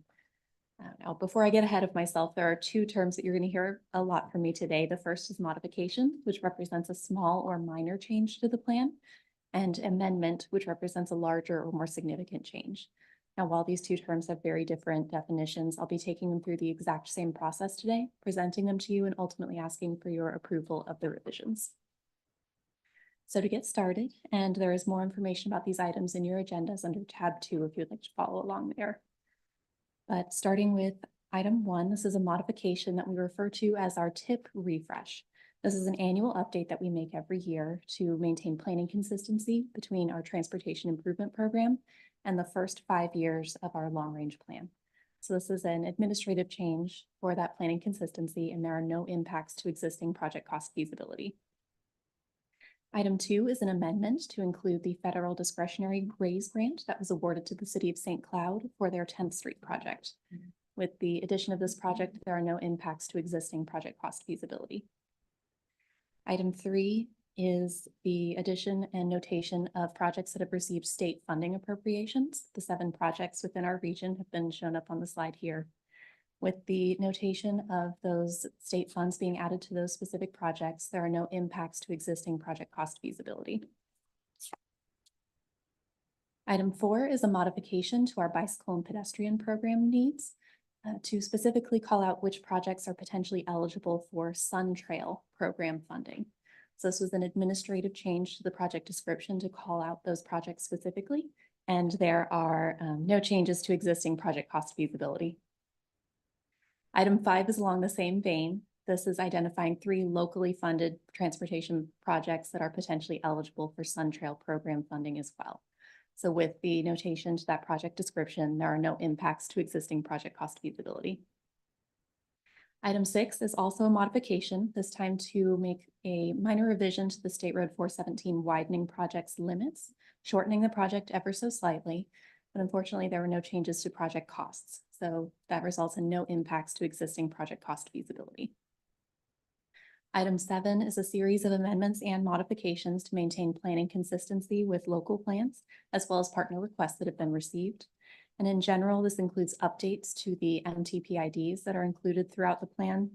Now, before I get ahead of myself, there are 2 terms that you're going to hear a lot from me today. The first is modification, which represents a small or minor change to the plan, and amendment, which represents a larger or more significant change. Now, while these 2 terms have very different definitions, I'll be taking them through the exact same process today, presenting them to you, and ultimately asking for your approval of the revisions. So to get started, and there is more information about these items in your agendas under tab 2 if you'd like to follow along there. But starting with item 1, this is a modification that we refer to as our TIP refresh. This is an annual update that we make every year to maintain planning consistency between our transportation improvement program and the first 5 years of our long-range plan. So this is an administrative change for that planning consistency, and there are no impacts to existing project cost feasibility. Item 2 is an amendment to include the federal discretionary raise grant that was awarded to the city of St. Cloud for their 10th Street project. With the addition of this project, there are no impacts to existing project cost feasibility. Item 3 is the addition and notation of projects that have received state funding appropriations. The 7 projects within our region have been shown up on the slide here. With the notation of those state funds being added to those specific projects, there are no impacts to existing project cost feasibility. Item 4 is a modification to our bicycle and pedestrian program needs to specifically call out which projects are potentially eligible for Sun Trail program funding. So this was an administrative change to the project description to call out those projects specifically, and there are no changes to existing project cost feasibility. Item 5 is along the same vein. This is identifying 3 locally funded transportation projects that are potentially eligible for Sun Trail program funding as well. So with the notation to that project description, there are no impacts to existing project cost feasibility. Item 6 is also a modification, this time to make a minor revision to the State Road 417 widening project's limits, shortening the project ever so slightly, but unfortunately there were no changes to project costs. So that results in no impacts to existing project cost feasibility. Item 7 is a series of amendments and modifications to maintain planning consistency with local plans, as well as partner requests that have been received. And in general, this includes updates to the MTPIDs that are included throughout the plan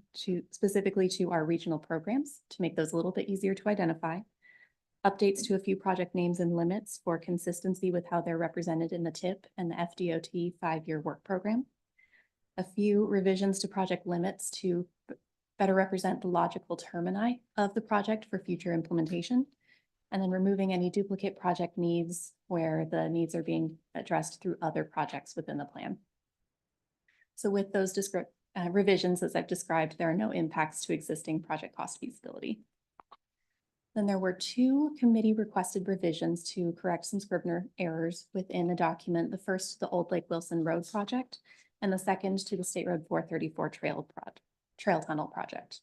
specifically to our regional programs to make those a little bit easier to identify. Updates to a few project names and limits for consistency with how they're represented in the TIP and the FDOT 5-year work program. A few revisions to project limits to better represent the logical termini of the project for future implementation, and then removing any duplicate project needs where the needs are being addressed through other projects within the plan. So with those revisions, as I've described, there are no impacts to existing project cost feasibility. Then there were 2 committee requested revisions to correct some Scrivener errors within the document. The first to the Old Lake Wilson Road project, and the second to the State Road 434 Trail Tunnel project.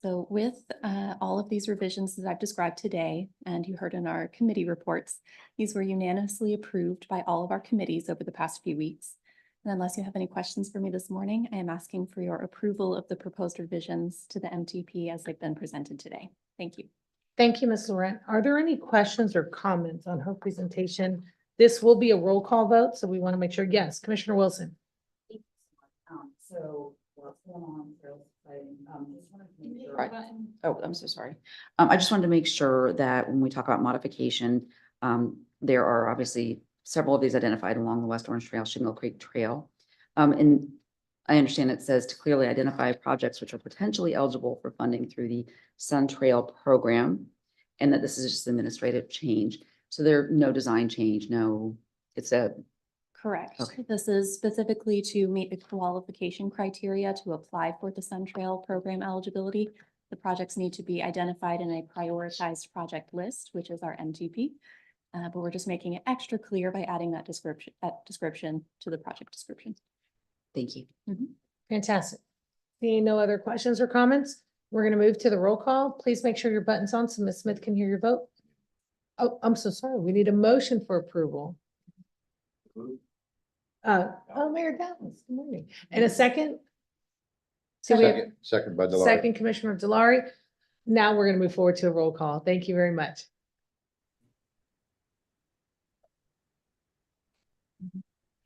So with all of these revisions that I've described today, and you heard in our committee reports, these were unanimously approved by all of our committees over the past few weeks. And unless you have any questions for me this morning, I am asking for your approval of the proposed revisions to the MTP as they've been presented today. Thank you. Thank you, Ms. Laurent. Are there any questions or comments on her presentation? This will be a roll call vote, so we want to make sure. Yes, Commissioner Wilson. So what's going on? Just wanted to make sure. Oh, I'm so sorry. I just wanted to make sure that when we talk about modification, there are obviously several of these identified along the West Orange Trail, Shingle Creek Trail. And I understand it says to clearly identify projects which are potentially eligible for funding through the Sun Trail program, and that this is just administrative change. So there are no design change, it's a Correct. Okay. This is specifically to meet the qualification criteria to apply for the Sun Trail program eligibility. The projects need to be identified in a prioritized project list, which is our MTP. But we're just making it extra clear by adding that description to the project description. Thank you. Fantastic. Seeing no other questions or comments, we're going to move to the roll call. Please make sure your button's on so Ms. Smith can hear your vote. Oh, I'm so sorry. We need a motion for approval. Mayor Dallas, good morning. And a second? So we have Second by Delari. second Commissioner Delari. Now we're going to move forward to a roll call. Thank you very much.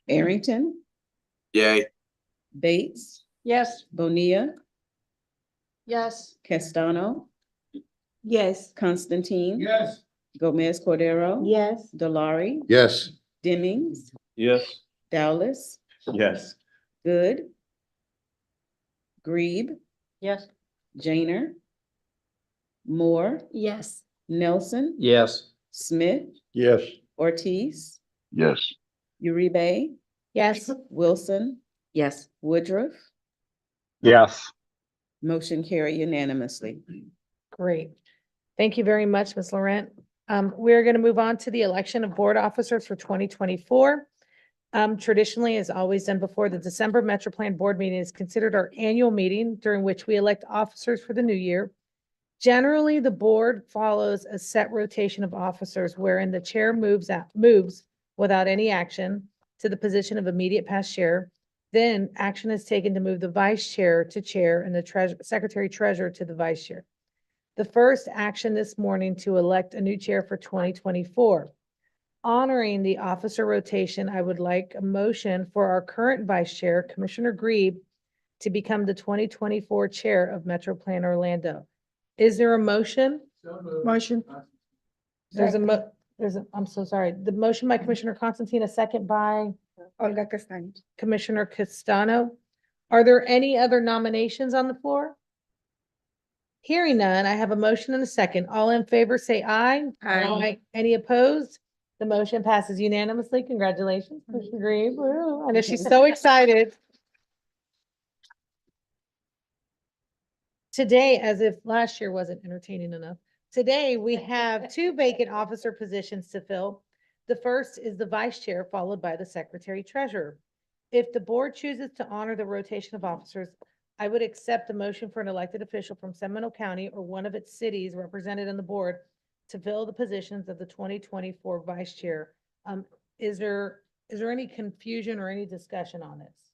Arrington, Yay. Bates, Yes. Bonilla, Yes. Castano, Yes. Constantine. Yes. Gomez Cordero. Yes. Delari, Yes. Demmings, Yes. Dowlis, Yes. Good, Grebe, Yes. Janer, Moore, Yes. Nelson, Yes. Smith, Yes. Ortiz, Yes. Uribe, Yes. Wilson, Yes. Woodruff. Yes. Motion carried unanimously. Great. Thank you very much, Ms. Laurent. We're going to move on to the election of board officers for 2024. Traditionally, as always done before, the December MetroPlan board meeting is considered our annual meeting during which we elect officers for the new year. Generally, the board follows a set rotation of officers wherein the chair moves without any action to the position of immediate past chair. Then action is taken to move the vice chair to chair and the secretary treasurer to the vice chair. The first action this morning to elect a new chair for 2024. Honoring the officer rotation, I would like a motion for our current vice chair, Commissioner Grebe, to become the 2024 chair of MetroPlan Orlando. Is there a motion? Motion. I'm so sorry. The motion by Commissioner Constantine, a second by Olga Castaño. Commissioner Castano. Are there any other nominations on the floor? Hearing none, I have a motion and a second. All in favor, say aye. Aye. Any opposed? The motion passes unanimously. Congratulations, Commissioner Grebe. Woo. I know she's so excited. Today, as if last year wasn't entertaining enough, today we have two vacant officer positions to fill. The first is the vice chair, followed by the secretary treasurer. If the board chooses to honor the rotation of officers, I would accept the motion for an elected official from Seminole County or one of its cities represented on the board to fill the positions of the 2024 vice chair. Is there any confusion or any discussion on this?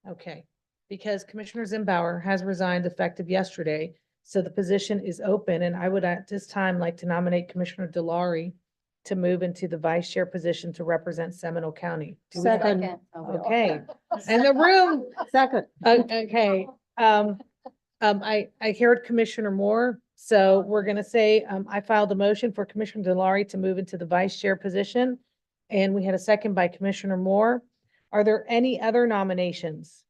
Okay, because Commissioner Zimbauer has resigned effective yesterday, so the position is open, and I would at this time like to nominate Commissioner Delary to move into the vice chair position to represent Seminole County. Do we have- Second. Okay, and the room, Second. okay, I heard Commissioner Moore, so we're gonna say, I filed a motion for Commissioner Delary to move into the vice chair position. And we had a second by Commissioner Moore. Are there any other nominations?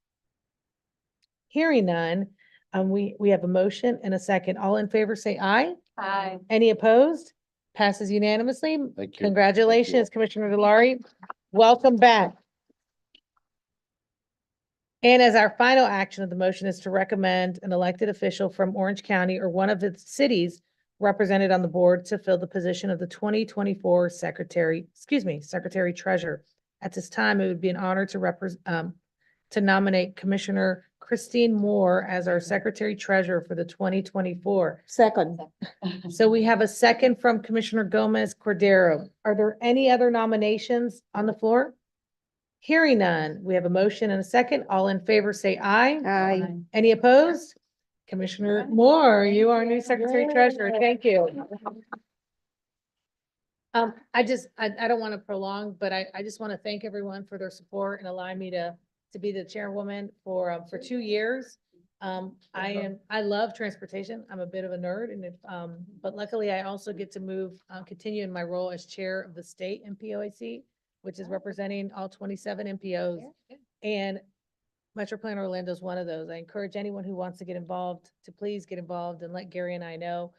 Hearing none, we have a motion and a second. All in favor, say aye. Aye. Any opposed? Passes unanimously. Thank you. Congratulations, Commissioner Delary. Welcome back. And as our final action of the motion is to recommend an elected official from Orange County or one of its cities represented on the board to fill the position of the 2024 secretary treasurer. At this time, it would be an honor to nominate Commissioner Christine Moore as our secretary treasurer for the 2024. Second. So we have a second from Commissioner Gomez Cordero. Are there any other nominations on the floor? Hearing none, we have a motion and a second. All in favor, say aye. Aye. Any opposed? Commissioner Moore, you are new secretary treasurer. Thank you. I don't want to prolong, but I just want to thank everyone for their support and allowing me to be the chairwoman for 2 years. I love transportation. I'm a bit of a nerd but luckily I also get to continue in my role as chair of the state MPOAC, which is representing all 27 MPOs. And MetroPlan Orlando is one of those. I encourage anyone who wants to get involved to please get involved and let Gary and I know.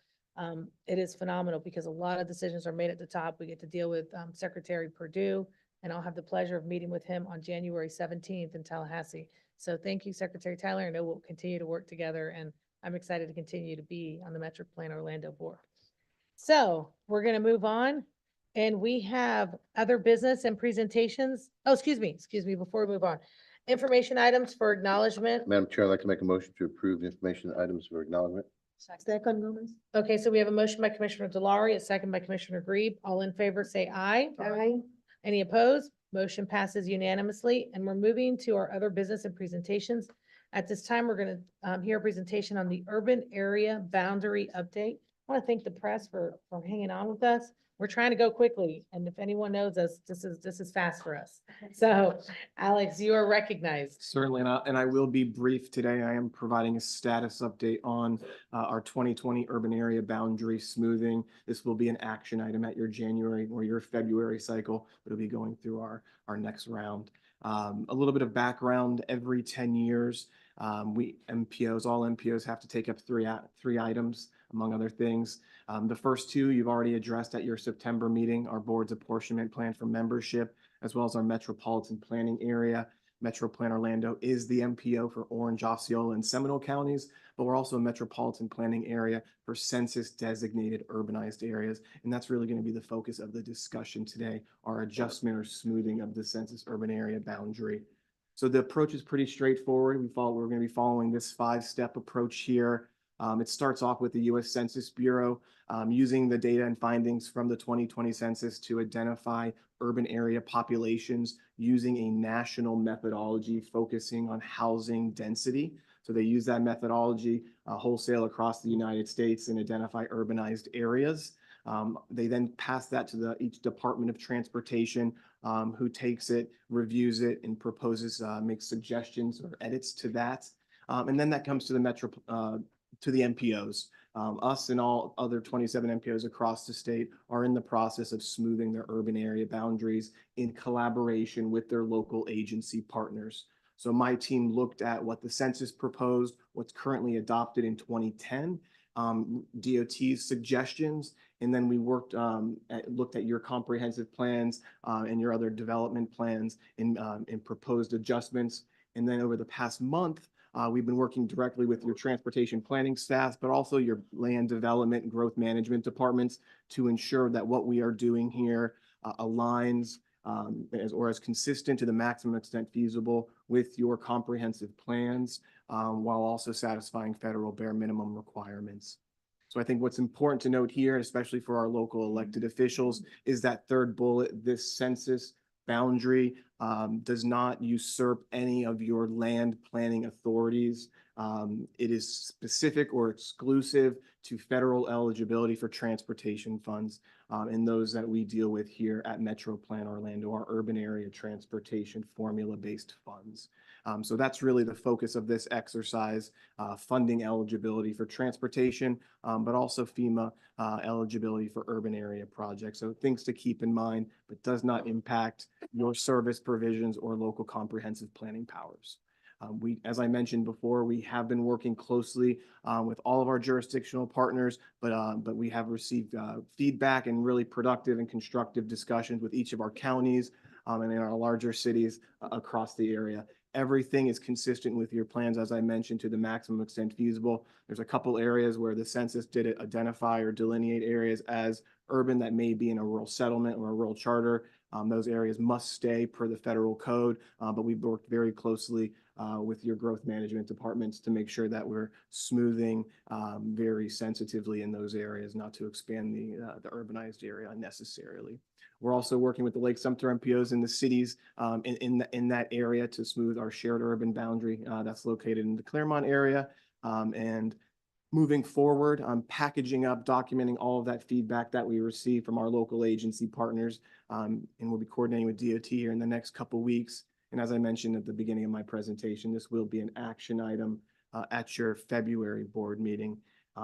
It is phenomenal because a lot of decisions are made at the top. We get to deal with Secretary Perdue, and I'll have the pleasure of meeting with him on January 17th in Tallahassee. So thank you, Secretary Tyler. I know we'll continue to work together, and I'm excited to continue to be on the MetroPlan Orlando board. So we're going to move on, and we have other business and presentations. Oh, excuse me, before we move on. Information items for acknowledgement. Madam Chair, I'd like to make a motion to approve the information items for acknowledgement. Second, Gomez. Okay, so we have a motion by Commissioner Delary, a second by Commissioner Grebe. All in favor, say aye. Aye. Any opposed? Motion passes unanimously, and we're moving to our other business and presentations. At this time, we're going to hear a presentation on the urban area boundary update. I want to thank the press for hanging on with us. We're trying to go quickly, and if anyone knows us, this is fast for us. So, Alex, you are recognized. Certainly not, and I will be brief today. I am providing a status update on our 2020 urban area boundary smoothing. This will be an action item at your January or your February cycle. It'll be going through our next round. A little bit of background: every 10 years, all MPOs have to take up three items, among other things. The first two you've already addressed at your September meeting, our board's apportionment plan for membership, as well as our metropolitan planning area. MetroPlan Orlando is the MPO for Orange, Osceola, and Seminole counties, but we're also a metropolitan planning area for census designated urbanized areas. And that's really going to be the focus of the discussion today, our adjustment or smoothing of the census urban area boundary. So the approach is pretty straightforward. We're going to be following this 5-step approach here. It starts off with the U.S. Census Bureau using the data and findings from the 2020 census to identify urban area populations using a national methodology focusing on housing density. So they use that methodology wholesale across the United States and identify urbanized areas. They then pass that to each Department of Transportation, who takes it, reviews it, and proposes, makes suggestions or edits to that. And then that comes to the MPOs. Us and all other 27 MPOs across the state are in the process of smoothing their urban area boundaries in collaboration with their local agency partners. So my team looked at what the census proposed, what's currently adopted in 2010, DOT's suggestions, and then we looked at your comprehensive plans and your other development plans and proposed adjustments. And then over the past month, we've been working directly with your transportation planning staff, but also your land development and growth management departments to ensure that what we are doing here aligns as consistent to the maximum extent feasible with your comprehensive plans, while also satisfying federal bare minimum requirements. So I think what's important to note here, especially for our local elected officials, is that third bullet: this census boundary does not usurp any of your land planning authorities. It is specific or exclusive to federal eligibility for transportation funds, and those that we deal with here at MetroPlan Orlando, our urban area transportation formula-based funds. So that's really the focus of this exercise, funding eligibility for transportation, but also FEMA eligibility for urban area projects. So things to keep in mind, but does not impact your service provisions or local comprehensive planning powers. As I mentioned before, we have been working closely with all of our jurisdictional partners, but we have received feedback and really productive and constructive discussions with each of our counties and in our larger cities across the area. Everything is consistent with your plans, as I mentioned, to the maximum extent feasible. There's a couple areas where the census did identify or delineate areas as urban that may be in a rural settlement or a rural charter. Those areas must stay per the federal code, but we've worked very closely with your growth management departments to make sure that we're smoothing very sensitively in those areas, not to expand the urbanized area unnecessarily. We're also working with the Lake Sumter MPOs in the cities in that area to smooth our shared urban boundary that's located in the Claremont area. And moving forward, packaging up, documenting all of that feedback that we receive from our local agency partners, and we'll be coordinating with DOT here in the next couple weeks. And as I mentioned at the beginning of my presentation, this will be an action item at your February board meeting.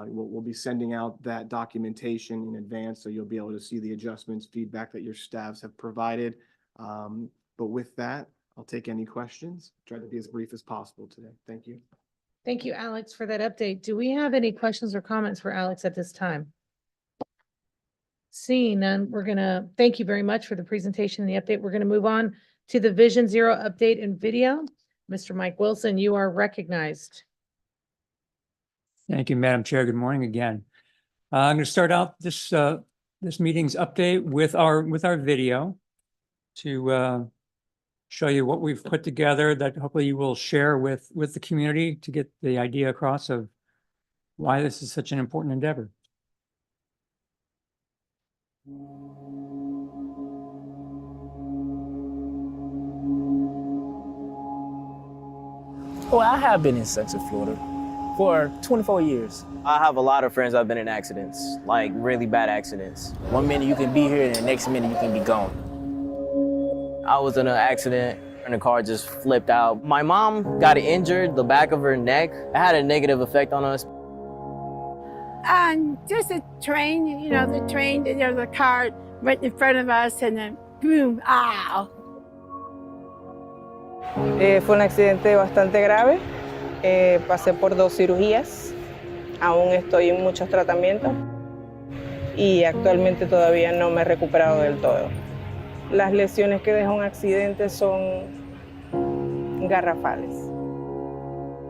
We'll be sending out that documentation in advance, so you'll be able to see the adjustments, feedback that your staffs have provided. But with that, I'll take any questions. Try to be as brief as possible today. Thank you. Thank you, Alex, for that update. Do we have any questions or comments for Alex at this time? Seeing none, we're gonna thank you very much for the presentation and the update. We're gonna move on to the Vision Zero update and video. Mr. Mike Wilson, you are recognized. Thank you, Madam Chair. Good morning again. I'm going to start out this meeting's update with our video to show you what we've put together that hopefully you will share with the community to get the idea across of why this is such an important endeavor. Well, I have been in Central Florida for 24 years. I have a lot of friends that have been in accidents, like really bad accidents. One minute you can be here and the next minute you can be gone. I was in an accident and the car just flipped out. My mom got injured, the back of her neck. It had a negative effect on us. Just a train, you know, the train, there was a car right in front of us and then boom, ow. Fue un accidente bastante grave. Pasé por 2 cirugías. Aún estoy en muchos tratamientos y actualmente todavía no me he recuperado del todo. Las lesiones que deja un accidente son garrafales.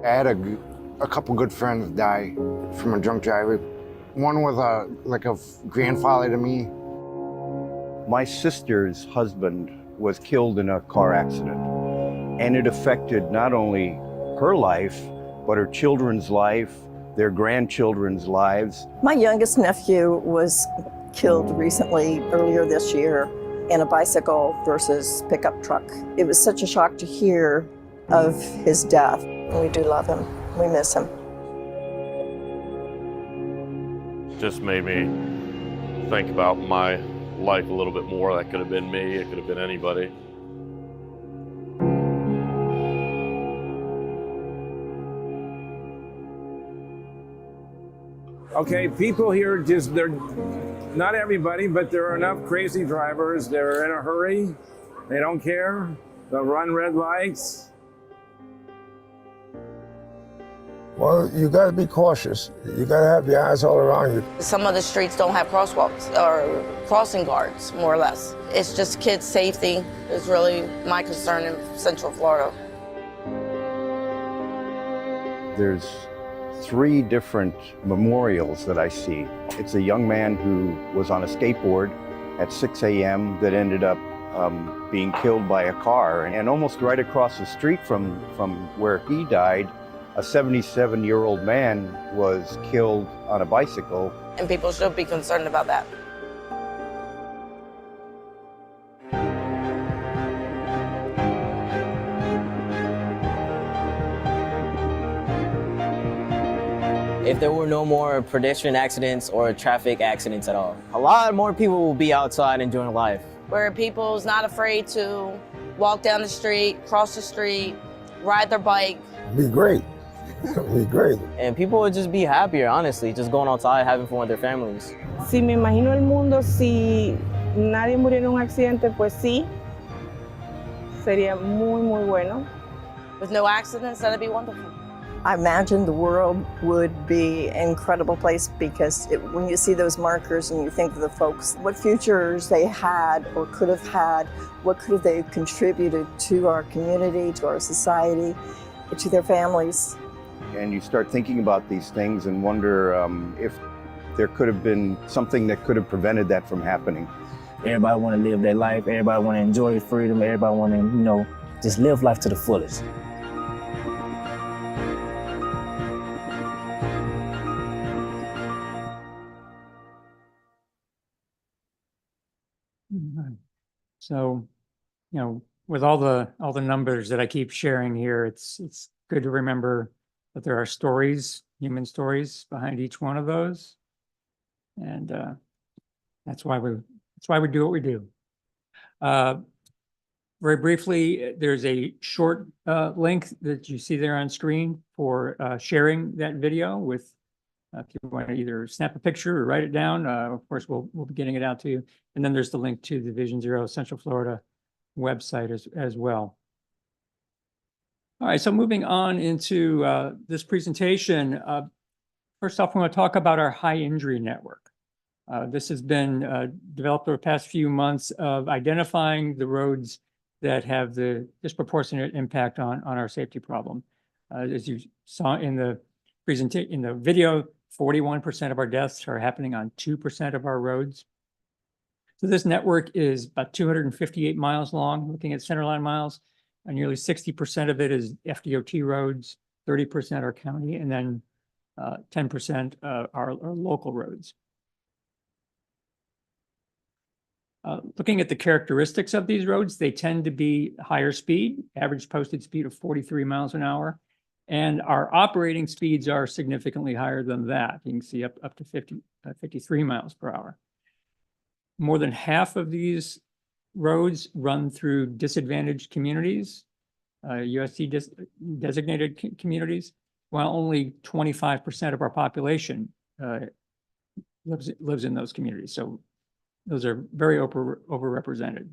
I had a couple good friends die from a drunk driver. One was like a grandfather to me. My sister's husband was killed in a car accident, and it affected not only her life, but her children's life, their grandchildren's lives. My youngest nephew was killed recently, earlier this year, in a bicycle versus pickup truck. It was such a shock to hear of his death. We do love him. We miss him. Just made me think about my life a little bit more. That could have been me, it could have been anybody. Okay, people here they're not everybody, but there are enough crazy drivers. They're in a hurry. They don't care. They'll run red lights. Well, you got to be cautious. You got to have your eyes all around you. Some of the streets don't have crosswalks or crossing guards, more or less. It's just kids' safety is really my concern in Central Florida. There's 3 different memorials that I see. It's a young man who was on a skateboard at 6 a.m. that ended up being killed by a car. And almost right across the street from where he died, a 77-year-old man was killed on a bicycle. And people should be concerned about that. If there were no more pedestrian accidents or traffic accidents at all, a lot more people will be outside enjoying life. Where people's not afraid to walk down the street, cross the street, ride their bike. Be great. Be great. And people would just be happier, honestly, just going outside, having fun with their families. Si me imagino el mundo si nadie muriera en un accidente, pues sí. Sería muy, muy bueno. With no accidents, that'd be wonderful. I imagine the world would be an incredible place because when you see those markers and you think of the folks, what futures they had or could have had, what could have they contributed to our community, to our society, to their families. And you start thinking about these things and wonder if there could have been something that could have prevented that from happening. Everybody want to live their life. Everybody want to enjoy freedom. Everybody want to, just live life to the fullest. So, with all the numbers that I keep sharing here, it's good to remember that there are stories, human stories behind each one of those. And that's why we do what we do. Very briefly, there's a short link that you see there on screen for sharing that video with, if you want to either snap a picture or write it down. Of course, we'll be getting it out to you. And then there's the link to the Vision Zero Central Florida website as well. All right, so moving on into this presentation, first off, we want to talk about our high injury network. This has been developed over the past few months of identifying the roads that have the disproportionate impact on our safety problem. As you saw in the presentation, in the video, 41% of our deaths are happening on 2% of our roads. So this network is about 258 miles long, looking at centerline miles, and nearly 60% of it is FDOT roads, 30% are county, and then 10% are local roads. Looking at the characteristics of these roads, they tend to be higher speed, average posted speed of 43 miles an hour. And our operating speeds are significantly higher than that. You can see up to 53 miles per hour. More than half of these roads run through disadvantaged communities, USD designated communities, while only 25% of our population lives in those communities. So those are very overrepresented.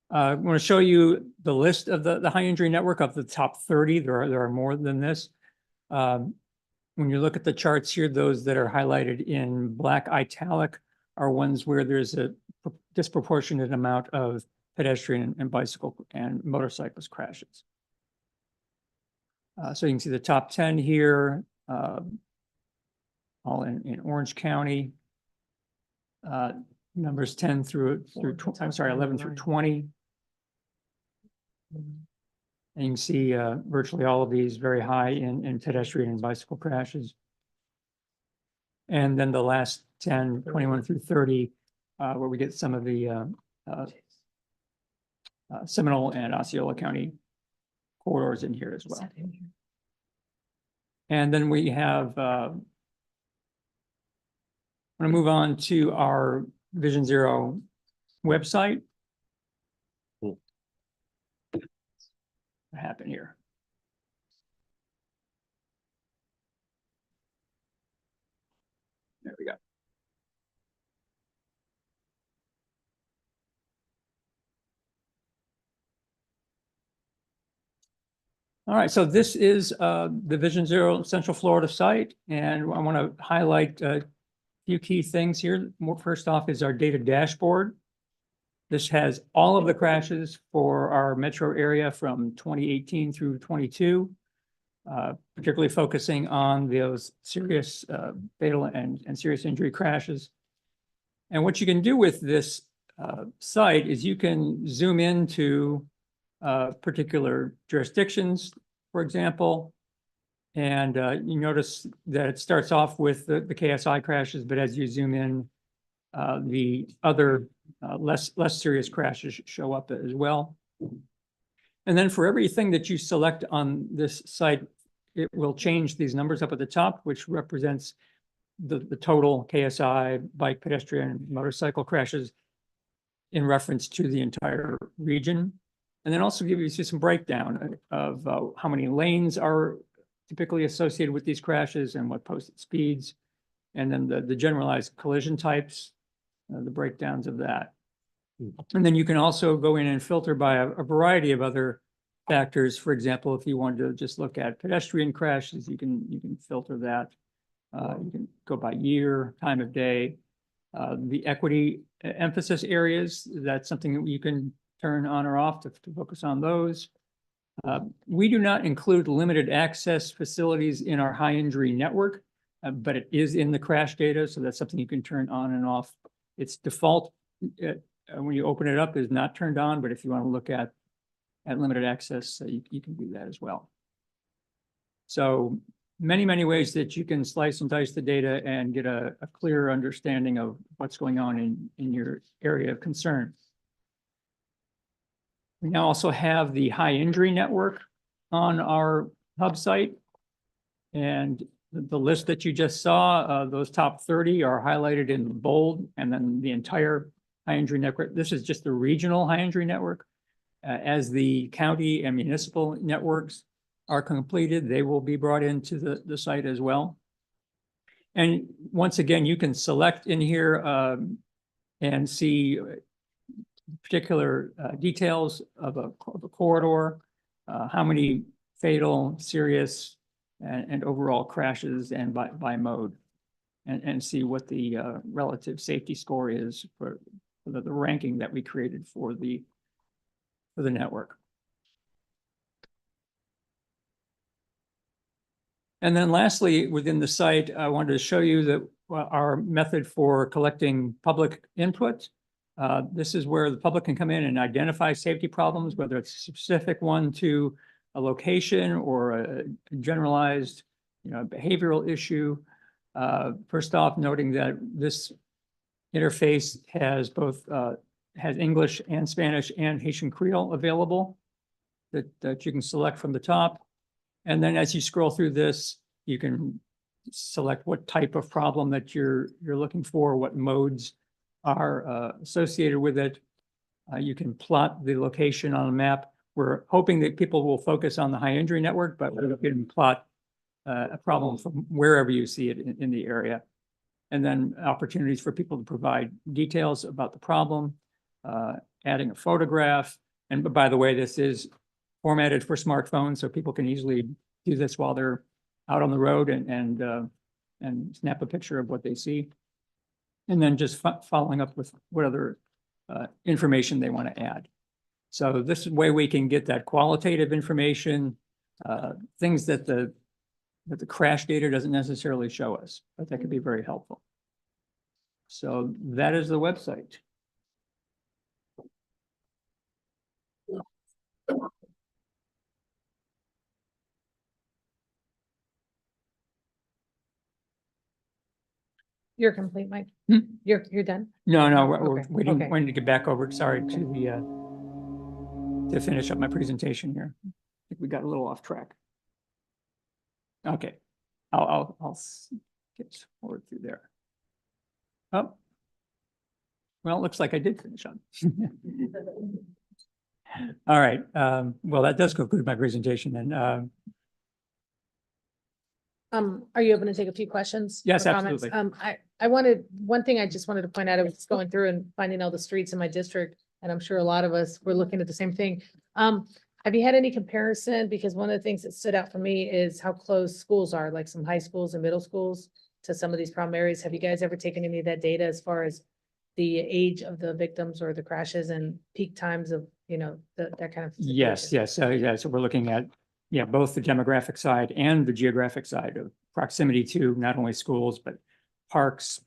I want to show you the list of the high injury network of the top 30. There are more than this. When you look at the charts here, those that are highlighted in black italic are ones where there's a disproportionate amount of pedestrian and bicycle and motorcyclist crashes. So you can see the top 10 here, all in Orange County. Numbers 10 through 11 through 20. And you can see virtually all of these very high in pedestrian and bicycle crashes. And then the last 10, 21 through 30, where we get some of the Seminole and Osceola County corridors in here as well. And then we have, I'm going to move on to our Vision Zero website. What happened here? There we go. All right, so this is the Vision Zero Central Florida site, and I want to highlight a few key things here. First off is our data dashboard. This has all of the crashes for our metro area from 2018 through 22, particularly focusing on those serious fatal and serious injury crashes. And what you can do with this site is you can zoom into particular jurisdictions, for example, and you notice that it starts off with the KSI crashes, but as you zoom in, the other less serious crashes show up as well. And then for everything that you select on this site, it will change these numbers up at the top, which represents the total KSI, bike, pedestrian, motorcycle crashes in reference to the entire region. And then also give you some breakdown of how many lanes are typically associated with these crashes and what posted speeds, and then the generalized collision types, the breakdowns of that. And then you can also go in and filter by a variety of other factors. For example, if you wanted to just look at pedestrian crashes, you can filter that. You can go by year, time of day, the equity emphasis areas. That's something that you can turn on or off to focus on those. We do not include limited access facilities in our high injury network, but it is in the crash data. So that's something you can turn on and off. Its default, when you open it up, is not turned on, but if you want to look at limited access, you can do that as well. So many ways that you can slice and dice the data and get a clear understanding of what's going on in your area of concern. We now also have the high injury network on our hub site. And the list that you just saw, those top 30 are highlighted in bold, and then the entire high injury network. This is just the regional high injury network. As the county and municipal networks are completed, they will be brought into the site as well. And once again, you can select in here and see particular details of a corridor, how many fatal, serious, and overall crashes and by mode, and see what the relative safety score is for the ranking that we created for the network. And then lastly, within the site, I wanted to show you that our method for collecting public input. This is where the public can come in and identify safety problems, whether it's a specific one to a location or a generalized, behavioral issue. First off, noting that this interface has both has English and Spanish and Haitian Creole available that you can select from the top. And then as you scroll through this, you can select what type of problem that you're looking for, what modes are associated with it. You can plot the location on a map. We're hoping that people will focus on the high injury network, but we can plot a problem from wherever you see it in the area. And then opportunities for people to provide details about the problem, adding a photograph. And by the way, this is formatted for smartphones, so people can easily do this while they're out on the road and snap a picture of what they see. And then just following up with what other information they want to add. So this way we can get that qualitative information, things that the crash data doesn't necessarily show us, but that could be very helpful. So that is the website. You're complete, Mike. Hmm? You're done? No, no, we're Okay, waiting, okay. waiting to get back over, sorry, to the, to finish up my presentation here. I think we got a little off track. Okay, I'll get forward through there. Oh. Well, it looks like I did finish on. All right, well, that does conclude my presentation then. Are you open to take a few questions? Yes, or comments? absolutely. I wanted, one thing I just wanted to point out, I was going through and finding all the streets in my district, and I'm sure a lot of us were looking at the same thing. Have you had any comparison? Because one of the things that stood out for me is how close schools are, like some high schools and middle schools to some of these problem areas. Have you guys ever taken any of that data as far as the age of the victims or the crashes and peak times of, that kind of? Yes, yes, so we're looking at, both the demographic side and the geographic side of proximity to not only schools, but parks,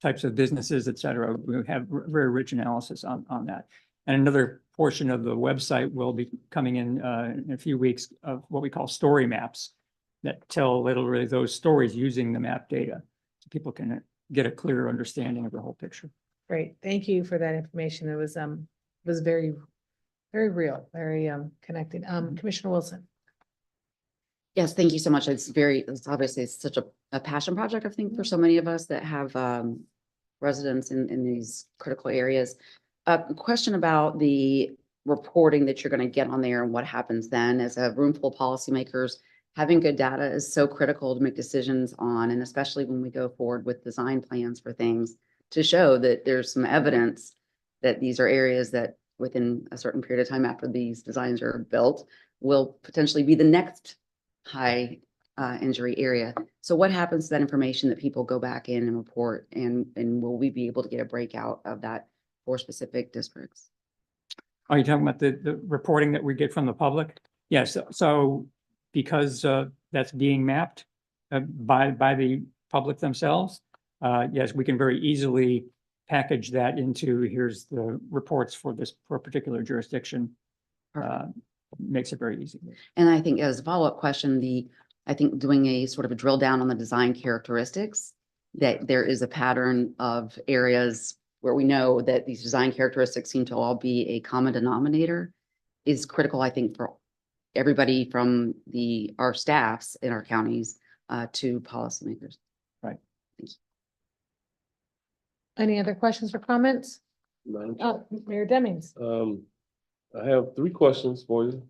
types of businesses, et cetera. We have very rich analysis on that. And another portion of the website will be coming in a few weeks of what we call story maps that tell literally those stories using the map data. So people can get a clearer understanding of the whole picture. Great, thank you for that information. It was very, very real, very connected. Commissioner Wilson. Yes, thank you so much. It's obviously it's such a passion project, I think, for so many of us that have residents in these critical areas. A question about the reporting that you're going to get on there and what happens then. As a room full of policymakers, having good data is so critical to make decisions on, and especially when we go forward with design plans for things to show that there's some evidence that these are areas that within a certain period of time after these designs are built will potentially be the next high injury area. So what happens to that information that people go back in and report, and will we be able to get a breakout of that for specific districts? Are you talking about the reporting that we get from the public? Yes, so because that's being mapped by the public themselves, yes, we can very easily package that into, here's the reports for a particular jurisdiction. Makes it very easy. And I think as a follow-up question, I think doing a sort of a drill down on the design characteristics, that there is a pattern of areas where we know that these design characteristics seem to all be a common denominator is critical, I think, for everybody from our staffs in our counties to policymakers. Right. Thank you. Any other questions or comments? Mayor Demings. I have 3 questions for you.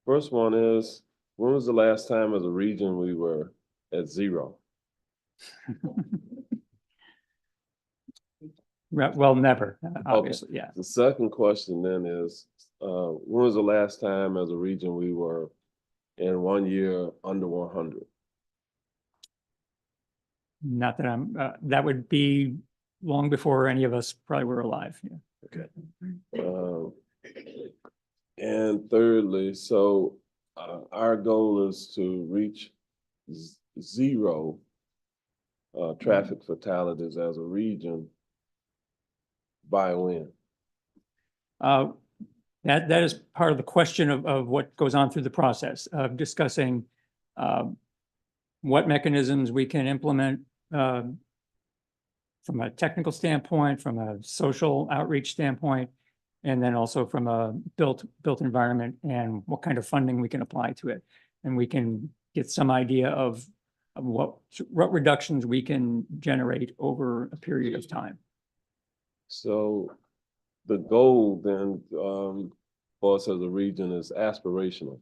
First one is, when was the last time as a region we were at 0? Well, never, obviously, Okay. yeah. The second question then is, when was the last time as a region we were in 1 year under 100? Not that that would be long before any of us probably were alive. Yeah. Okay. And thirdly, so our goal is to reach 0 traffic fatalities as a region by when? That is part of the question of what goes on through the process of discussing what mechanisms we can implement from a technical standpoint, from a social outreach standpoint, and then also from a built environment and what kind of funding we can apply to it. And we can get some idea of what reductions we can generate over a period of time. So the goal then for us as a region is aspirational.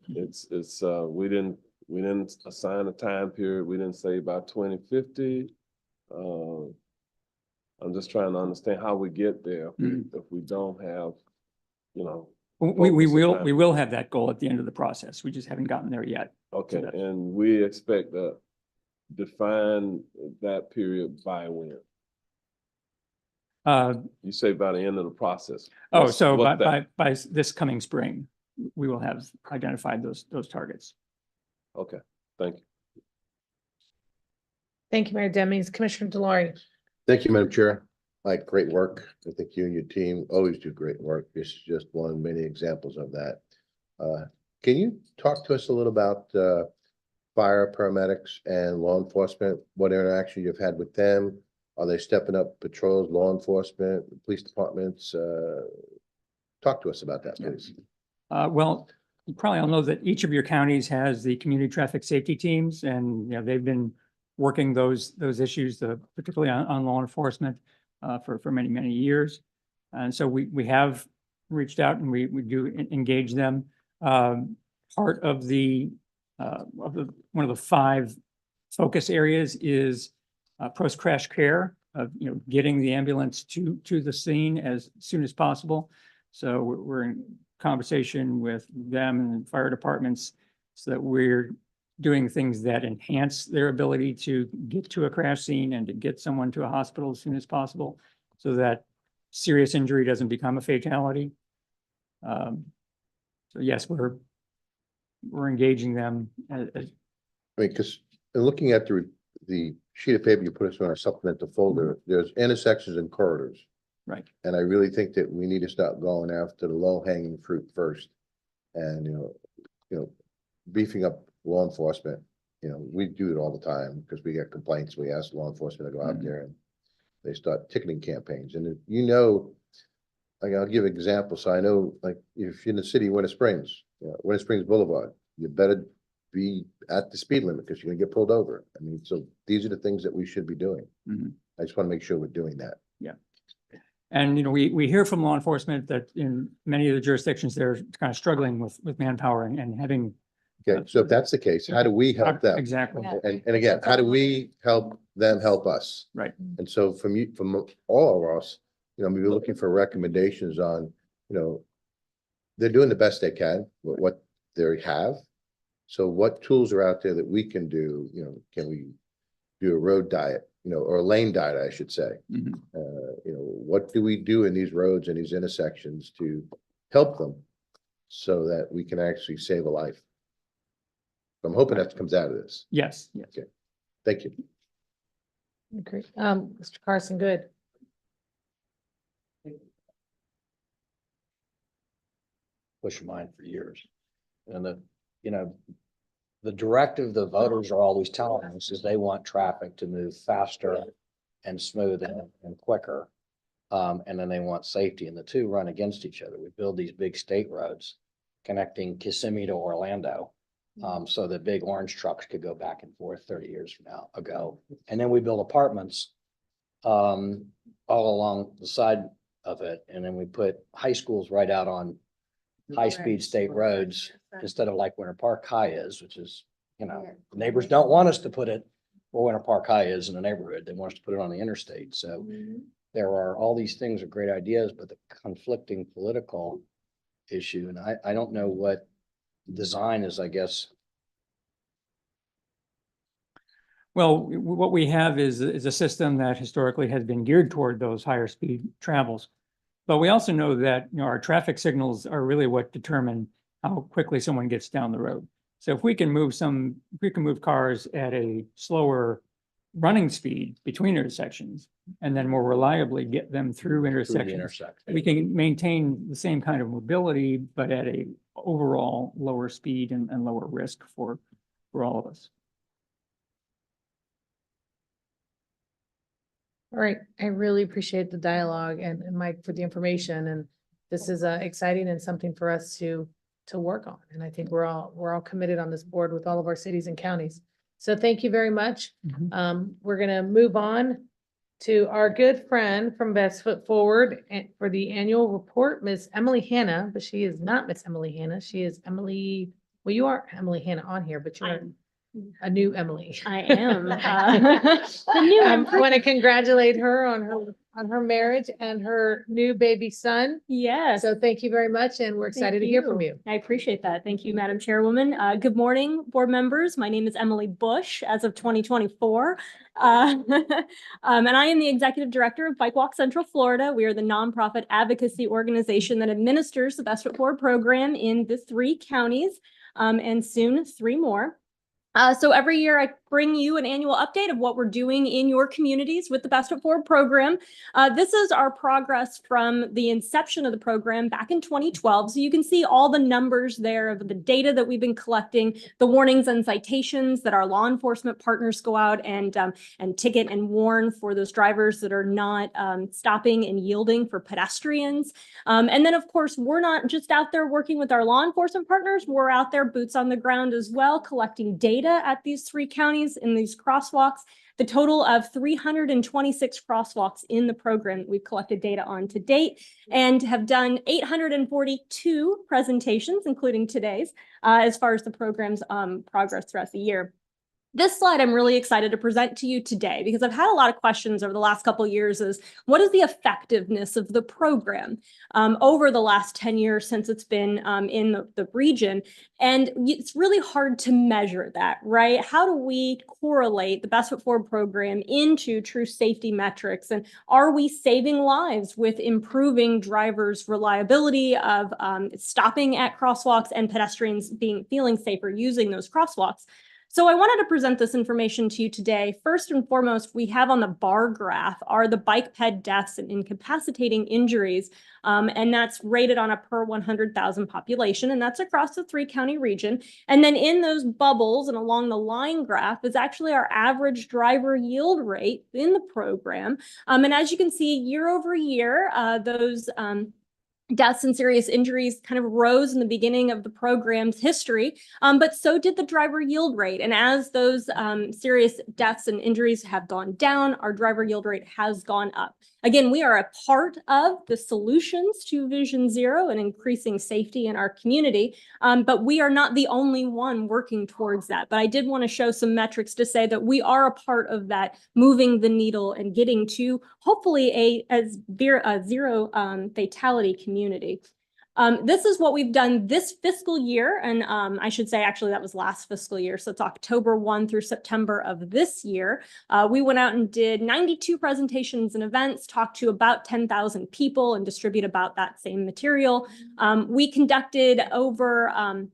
It's we didn't assign a time period. We didn't say by 2050. I'm just trying to understand how we get there if we don't have, We will have that goal at the end of the process. We just haven't gotten there yet. Okay, and we expect to define that period by when? You say by the end of the process. So by this coming spring, we will have identified those targets. Okay, thank you. Thank you, Mayor Demings. Commissioner Delory. Thank you, Madam Chair. Mike, great work. I think you and your team always do great work. This is just one of many examples of that. Can you talk to us a little about fire, paramedics, and law enforcement, what interaction you've had with them? Are they stepping up patrols, law enforcement, police departments? Talk to us about that, please. Well, you probably all know that each of your counties has the community traffic safety teams, and, you know, they've been working those issues, particularly on law enforcement, for many, many years. And so we have reached out and we do engage them. Part of one of the 5 focus areas is post-crash care of, you know, getting the ambulance to the scene as soon as possible. So we're in conversation with them and fire departments so that we're doing things that enhance their ability to get to a crash scene and to get someone to a hospital as soon as possible, so that serious injury doesn't become a fatality. So yes, we're engaging them as I mean, because looking at the sheet of paper you put us on our supplemental folder, there's intersections and corridors. right. And I really think that we need to start going after the low hanging fruit first. And, you know, beefing up law enforcement, you know, we do it all the time because we get complaints. We ask law enforcement to go out there and they start ticketing campaigns. And you know, like I'll give an example. So I know, like, if you're in the city of Winter Springs, Winter Springs Boulevard, you better be at the speed limit because you're gonna get pulled over. I mean, so these are the things that we should be doing. I just want to make sure we're doing that. Yeah. And, you know, we hear from law enforcement that in many of the jurisdictions, they're kind of struggling with manpower and having. Okay, so if that's the case, how do we help them? Exactly. And again, how do we help them help us? Right. And so from all of us, you know, we're looking for recommendations on, you know, they're doing the best they can with what they have. So what tools are out there that we can do? You know, can we do a road diet, you know, or a lane diet, I should say? You know, what do we do in these roads and these intersections to help them so that we can actually save a life? I'm hoping that comes out of this. Yes. Yes. Okay. Thank you. Great. Mr. Carson, good. Push mine for years. And the directive the voters are always telling us is they want traffic to move faster and smoother and quicker. And then they want safety, and the two run against each other. We build these big state roads connecting Kissimmee to Orlando. So that big orange trucks could go back and forth 30 years ago. And then we build apartments all along the side of it. And then we put high schools right out on high-speed state roads instead of like Winter Park High is, which is, you know, neighbors don't want us to put it where Winter Park High is in the neighborhood. They want us to put it on the interstate. So there are all these things are great ideas, but the conflicting political issue, and I don't know what design is, I guess. Well, what we have is a system that historically has been geared toward those higher speed travels. But we also know that, you know, our traffic signals are really what determine how quickly someone gets down the road. So if we can move cars at a slower running speed between intersections and then more reliably get them through intersections, we can maintain the same kind of mobility, but at a overall lower speed and lower risk for all of us. All right, I really appreciate the dialogue and Mike for the information, and this is exciting and something for us to work on. And I think we're all committed on this board with all of our cities and counties. So thank you very much. We're gonna move on to our good friend from Best Foot Forward for the annual report, Miss Emily Hanna, but she is not Miss Emily Hanna. She is Emily. Well, you are Emily Hanna on here, but you're a new Emily. I am. The new I want to congratulate her on her marriage and her new baby son. Yes. So thank you very much, and we're excited to hear from you. I appreciate that. Thank you, Madam Chairwoman. Good morning, board members. My name is Emily Bush as of 2024. And I am the executive director of Bike Walk Central Florida. We are the nonprofit advocacy organization that administers the Best Foot Forward program in the 3 counties and soon 3 more. So every year I bring you an annual update of what we're doing in your communities with the Best Foot Forward program. This is our progress from the inception of the program back in 2012. So you can see all the numbers there of the data that we've been collecting, the warnings and citations that our law enforcement partners go out and ticket and warn for those drivers that are not stopping and yielding for pedestrians. And then, of course, we're not just out there working with our law enforcement partners. We're out there boots on the ground as well, collecting data at these 3 counties in these crosswalks. The total of 326 crosswalks in the program that we've collected data on to date, and have done 842 presentations, including today's, as far as the program's progress throughout the year. This slide I'm really excited to present to you today because I've had a lot of questions over the last couple of years is what is the effectiveness of the program over the last 10 years since it's been in the region? And it's really hard to measure that, right? How do we correlate the Best Foot Forward program into true safety metrics? And are we saving lives with improving drivers' reliability of stopping at crosswalks and pedestrians feeling safer using those crosswalks? So I wanted to present this information to you today. First and foremost, we have on the bar graph are the bike ped deaths and incapacitating injuries. And that's rated on a per 100,000 population, and that's across the 3-county region. And then in those bubbles and along the line graph is actually our average driver yield rate in the program. And as you can see, year over year, those deaths and serious injuries kind of rose in the beginning of the program's history, but so did the driver yield rate. And as those serious deaths and injuries have gone down, our driver yield rate has gone up. Again, we are a part of the solutions to Vision Zero and increasing safety in our community, but we are not the only one working towards that. But I did want to show some metrics to say that we are a part of that, moving the needle and getting to hopefully a zero fatality community. This is what we've done this fiscal year. And I should say, actually, that was last fiscal year. So it's October 1 through September of this year. We went out and did 92 presentations and events, talked to about 10,000 people and distribute about that same material. We conducted over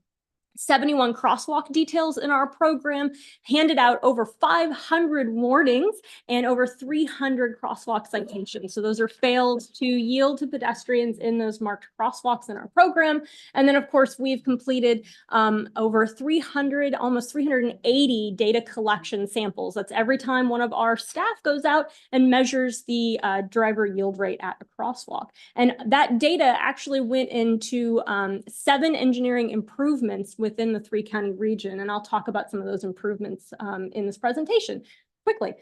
71 crosswalk details in our program, handed out over 500 warnings and over 300 crosswalk citations. So those are failed to yield to pedestrians in those marked crosswalks in our program. And then, of course, we've completed over 300, almost 380 data collection samples. That's every time one of our staff goes out and measures the driver yield rate at a crosswalk. And that data actually went into 7 engineering improvements within the 3-county region. And I'll talk about some of those improvements in this presentation quickly.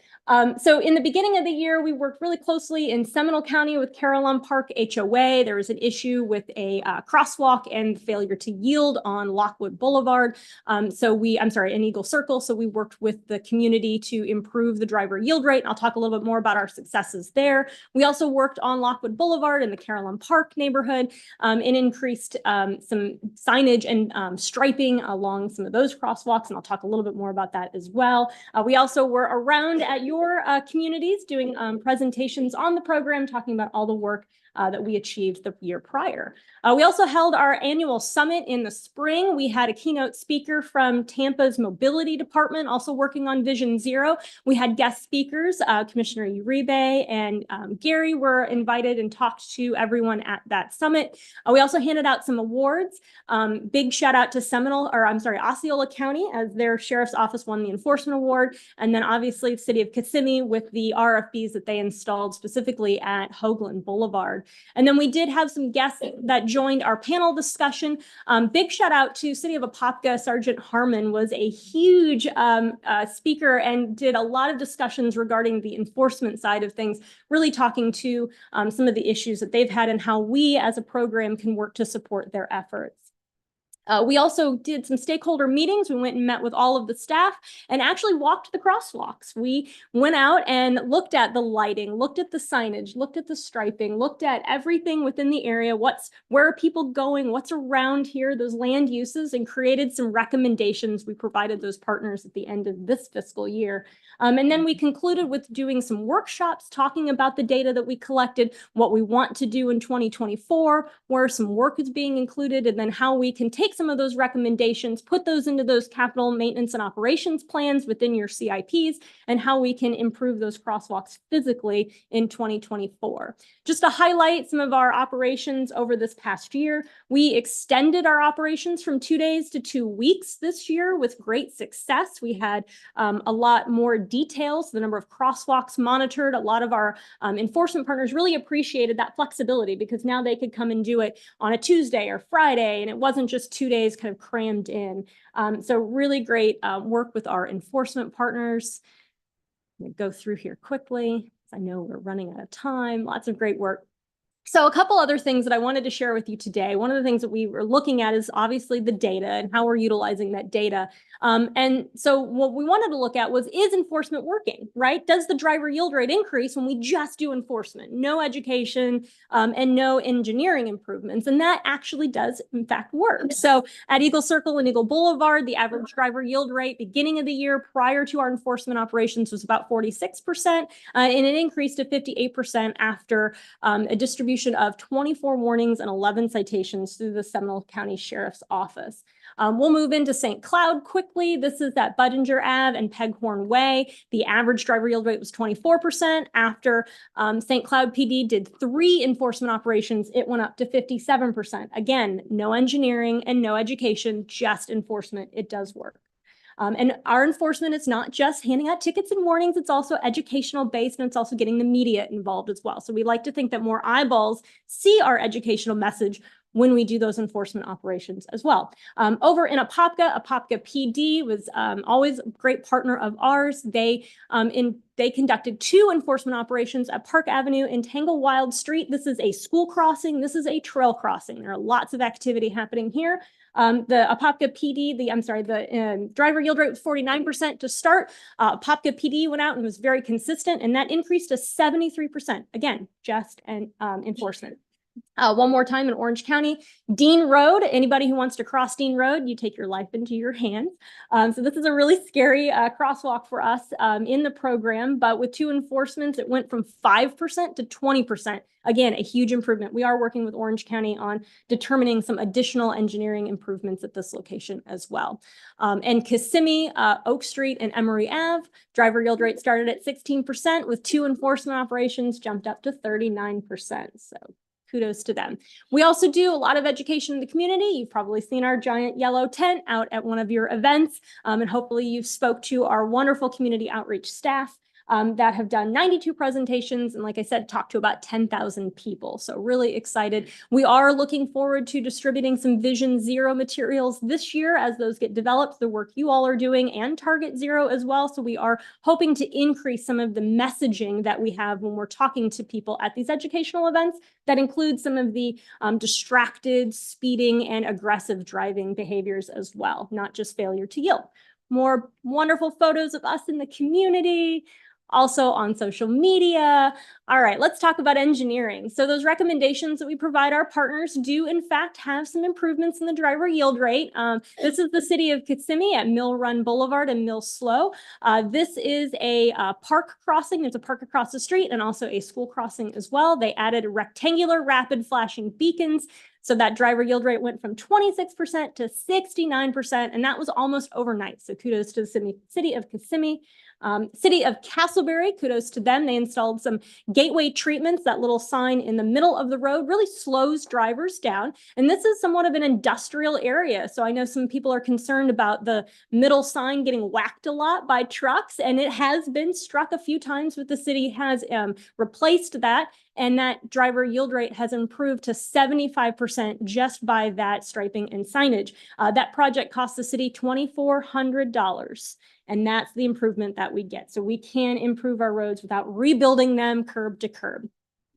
So in the beginning of the year, we worked really closely in Seminole County with Carillon Park HOA. There was an issue with a crosswalk and failure to yield on Lockwood Boulevard. In Eagle Circle. So we worked with the community to improve the driver yield rate. And I'll talk a little bit more about our successes there. We also worked on Lockwood Boulevard in the Carillon Park neighborhood and increased some signage and striping along some of those crosswalks. And I'll talk a little bit more about that as well. We also were around at your communities doing presentations on the program, talking about all the work that we achieved the year prior. We also held our annual summit in the spring. We had a keynote speaker from Tampa's mobility department, also working on Vision Zero. We had guest speakers, Commissioner Uribe and Gary were invited and talked to everyone at that summit. We also handed out some awards. Big shout out to Osceola County, as their sheriff's office won the enforcement award. And then obviously the city of Kissimmee with the RFBs that they installed specifically at Hoagland Boulevard. And then we did have some guests that joined our panel discussion. Big shout out to City of Apopka. Sergeant Harmon was a huge speaker and did a lot of discussions regarding the enforcement side of things, really talking to some of the issues that they've had and how we as a program can work to support their efforts. We also did some stakeholder meetings. We went and met with all of the staff and actually walked the crosswalks. We went out and looked at the lighting, looked at the signage, looked at the striping, looked at everything within the area. Where are people going? What's around here? Those land uses, and created some recommendations. We provided those partners at the end of this fiscal year. And then we concluded with doing some workshops, talking about the data that we collected, what we want to do in 2024, where some work is being included, and then how we can take some of those recommendations, put those into those capital maintenance and operations plans within your CIPs, and how we can improve those crosswalks physically in 2024. Just to highlight some of our operations over this past year, we extended our operations from 2 days to 2 weeks this year with great success. We had a lot more details, the number of crosswalks monitored. A lot of our enforcement partners really appreciated that flexibility because now they could come and do it on a Tuesday or Friday, and it wasn't just 2 days kind of crammed in. So really great work with our enforcement partners. I'm going to go through here quickly. I know we're running out of time. Lots of great work. So a couple other things that I wanted to share with you today. One of the things that we were looking at is obviously the data and how we're utilizing that data. And so what we wanted to look at was, is enforcement working, right? Does the driver yield rate increase when we just do enforcement? No education and no engineering improvements. And that actually does, in fact, work. So at Eagle Circle and Eagle Boulevard, the average driver yield rate beginning of the year prior to our enforcement operations was about 46%, and it increased to 58% after a distribution of 24 warnings and 11 citations through the Seminole County Sheriff's Office. We'll move into St. Cloud quickly. This is at Budinger Ave and Peghorn Way. The average driver yield rate was 24%. After St. Cloud PD did 3 enforcement operations, it went up to 57%. Again, no engineering and no education, just enforcement. It does work. And our enforcement is not just handing out tickets and warnings, it's also educational based, and it's also getting the media involved as well. So we like to think that more eyeballs see our educational message when we do those enforcement operations as well. Over in Apopka PD was always a great partner of ours. They conducted 2 enforcement operations at Park Avenue and Tangle Wild Street. This is a school crossing. This is a trail crossing. There are lots of activity happening here. The Apopka PD, the driver yield rate was 49% to start. Apopka PD went out and was very consistent, and that increased to 73%. Again, just enforcement. One more time in Orange County, Dean Road. Anybody who wants to cross Dean Road, you take your life into your hands. So this is a really scary crosswalk for us in the program, but with 2 enforcements, it went from 5% to 20%. Again, a huge improvement. We are working with Orange County on determining some additional engineering improvements at this location as well. And Kissimmee, Oak Street, and Emory Ave, driver yield rate started at 16%, with 2 enforcement operations jumped up to 39%. So kudos to them. We also do a lot of education in the community. You've probably seen our giant yellow tent out at one of your events, and hopefully you've spoke to our wonderful community outreach staff that have done 92 presentations, and like I said, talked to about 10,000 people. So really excited. We are looking forward to distributing some Vision Zero materials this year as those get developed, the work you all are doing, and Target Zero as well. So we are hoping to increase some of the messaging that we have when we're talking to people at these educational events that include some of the distracted, speeding, and aggressive driving behaviors as well, not just failure to yield. More wonderful photos of us in the community, also on social media. All right, let's talk about engineering. So those recommendations that we provide our partners do in fact have some improvements in the driver yield rate. This is the city of Kissimmee at Mill Run Boulevard and Mill Slow. This is a park crossing. There's a park across the street and also a school crossing as well. They added rectangular rapid flashing beacons. So that driver yield rate went from 26% to 69%, and that was almost overnight. So kudos to the city of Kissimmee. City of Castleberry, kudos to them. They installed some gateway treatments. That little sign in the middle of the road really slows drivers down. And this is somewhat of an industrial area. So I know some people are concerned about the middle sign getting whacked a lot by trucks, and it has been struck a few times, but the city has replaced that. And that driver yield rate has improved to 75% just by that striping and signage. That project cost the city $2,400. And that's the improvement that we get. So we can improve our roads without rebuilding them curb to curb.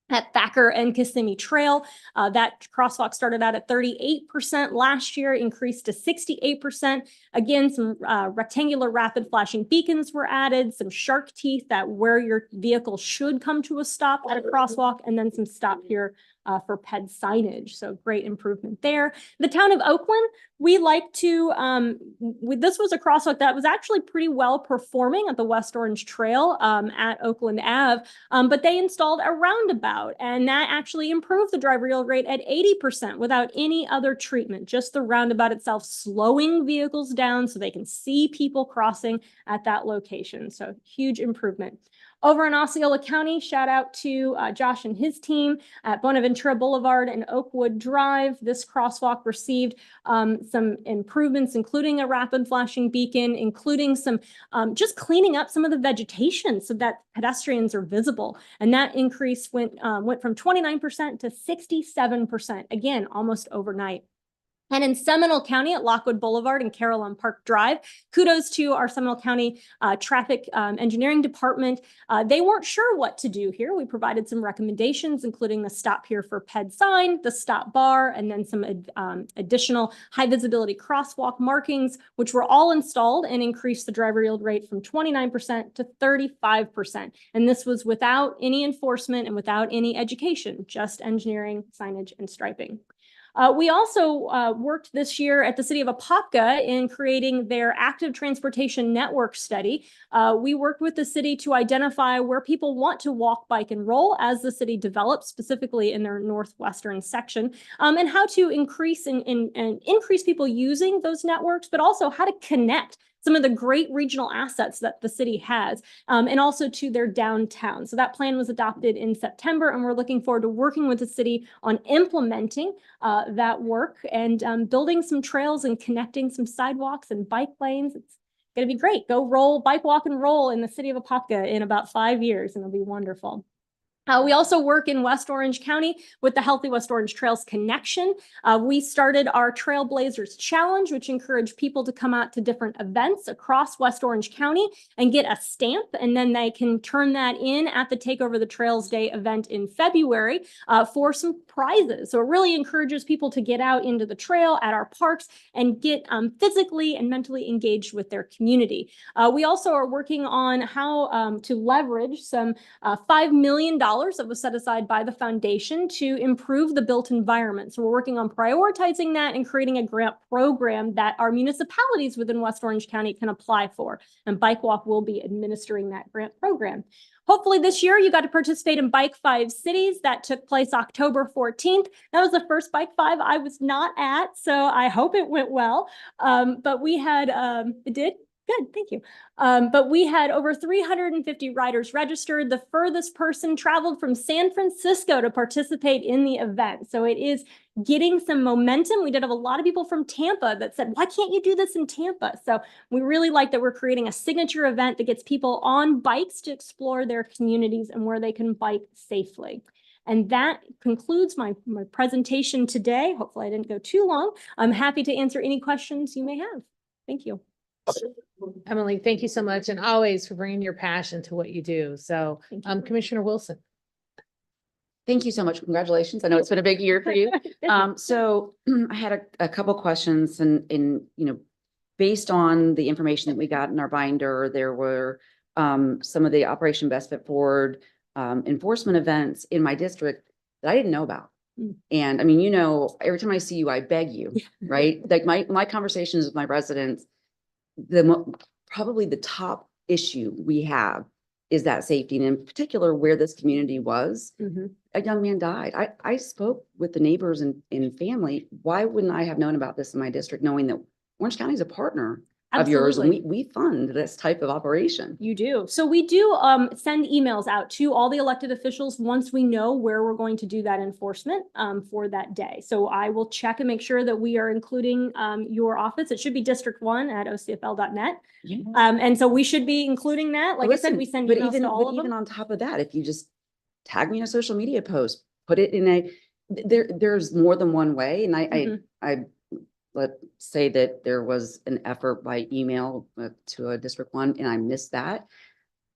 At Thacker and Kissimmee Trail, that crosswalk started out at 38% last year, increased to 68%. Again, some rectangular rapid flashing beacons were added, some shark teeth that where your vehicle should come to a stop at a crosswalk, and then some stop here for PED signage. So great improvement there. The town of Oakland, we like to, this was a crosswalk that was actually pretty well performing at the West Orange Trail at Oakland Ave, but they installed a roundabout, and that actually improved the driver yield rate at 80% without any other treatment, just the roundabout itself slowing vehicles down so they can see people crossing at that location. So huge improvement. Over in Osceola County, shout out to Josh and his team at Bonaventura Boulevard and Oakwood Drive. This crosswalk received some improvements, including a rapid flashing beacon, including some just cleaning up some of the vegetation so that pedestrians are visible. And that increase went from 29% to 67%, again, almost overnight. And in Seminole County at Lockwood Boulevard and Carillon Park Drive, kudos to our Seminole County Traffic Engineering Department. They weren't sure what to do here. We provided some recommendations, including the stop here for PED sign, the stop bar, and then some additional high visibility crosswalk markings, which were all installed and increased the driver yield rate from 29% to 35%. And this was without any enforcement and without any education, just engineering, signage, and striping. We also worked this year at the city of Apopka in creating their active transportation network study. We worked with the city to identify where people want to walk, bike, and roll as the city develops, specifically in their northwestern section, and how to increase and increase people using those networks, but also how to connect some of the great regional assets that the city has, and also to their downtown. So that plan was adopted in September, and we're looking forward to working with the city on implementing that work and building some trails and connecting some sidewalks and bike lanes. It's going to be great. Go roll, bike, walk, and roll in the city of Apopka in about 5 years, and it'll be wonderful. We also work in West Orange County with the Healthy West Orange Trails Connection. We started our Trailblazers Challenge, which encouraged people to come out to different events across West Orange County and get a stamp, and then they can turn that in at the Take Over the Trails Day event in February for some prizes. So it really encourages people to get out into the trail at our parks and get physically and mentally engaged with their community. We also are working on how to leverage some $5 million that was set aside by the foundation to improve the built environment. So we're working on prioritizing that and creating a grant program that our municipalities within West Orange County can apply for. And Bike Walk will be administering that grant program. Hopefully this year you got to participate in Bike 5 Cities. That took place October 14th. That was the first Bike 5 I was not at, so I hope it went well. But we had, it did? Good, thank you. But we had over 350 riders registered. The furthest person traveled from San Francisco to participate in the event. So it is getting some momentum. We did have a lot of people from Tampa that said, why can't you do this in Tampa? So we really like that we're creating a signature event that gets people on bikes to explore their communities and where they can bike safely. And that concludes my presentation today. Hopefully I didn't go too long. I'm happy to answer any questions you may have. Thank you. Emily, thank you so much, and always for bringing your passion to what you do. So, Commissioner Wilson. Thank you so much. Congratulations. I know it's been a big year for you. So I had a couple questions, and based on the information that we got in our binder, there were some of the Operation Best Foot Forward enforcement events in my district that I didn't know about. And I mean, every time I see you, I beg you, right? Like my conversations with my residents, probably the top issue we have is that safety, and in particular where this community was. A young man died. I spoke with the neighbors and family. Why wouldn't I have known about this in my district, knowing that Orange County is a partner of yours, and we fund this type of operation? You do. So we do send emails out to all the elected officials once we know where we're going to do that enforcement for that day. So I will check and make sure that we are including your office. It should be district1@ocfl.net. And so we should be including that. Like I said, we send emails to all of them. Even on top of that, if you just tag me in a social media post, put it in there's more than one way. And I let's say that there was an effort by email to a District 1 and I missed that.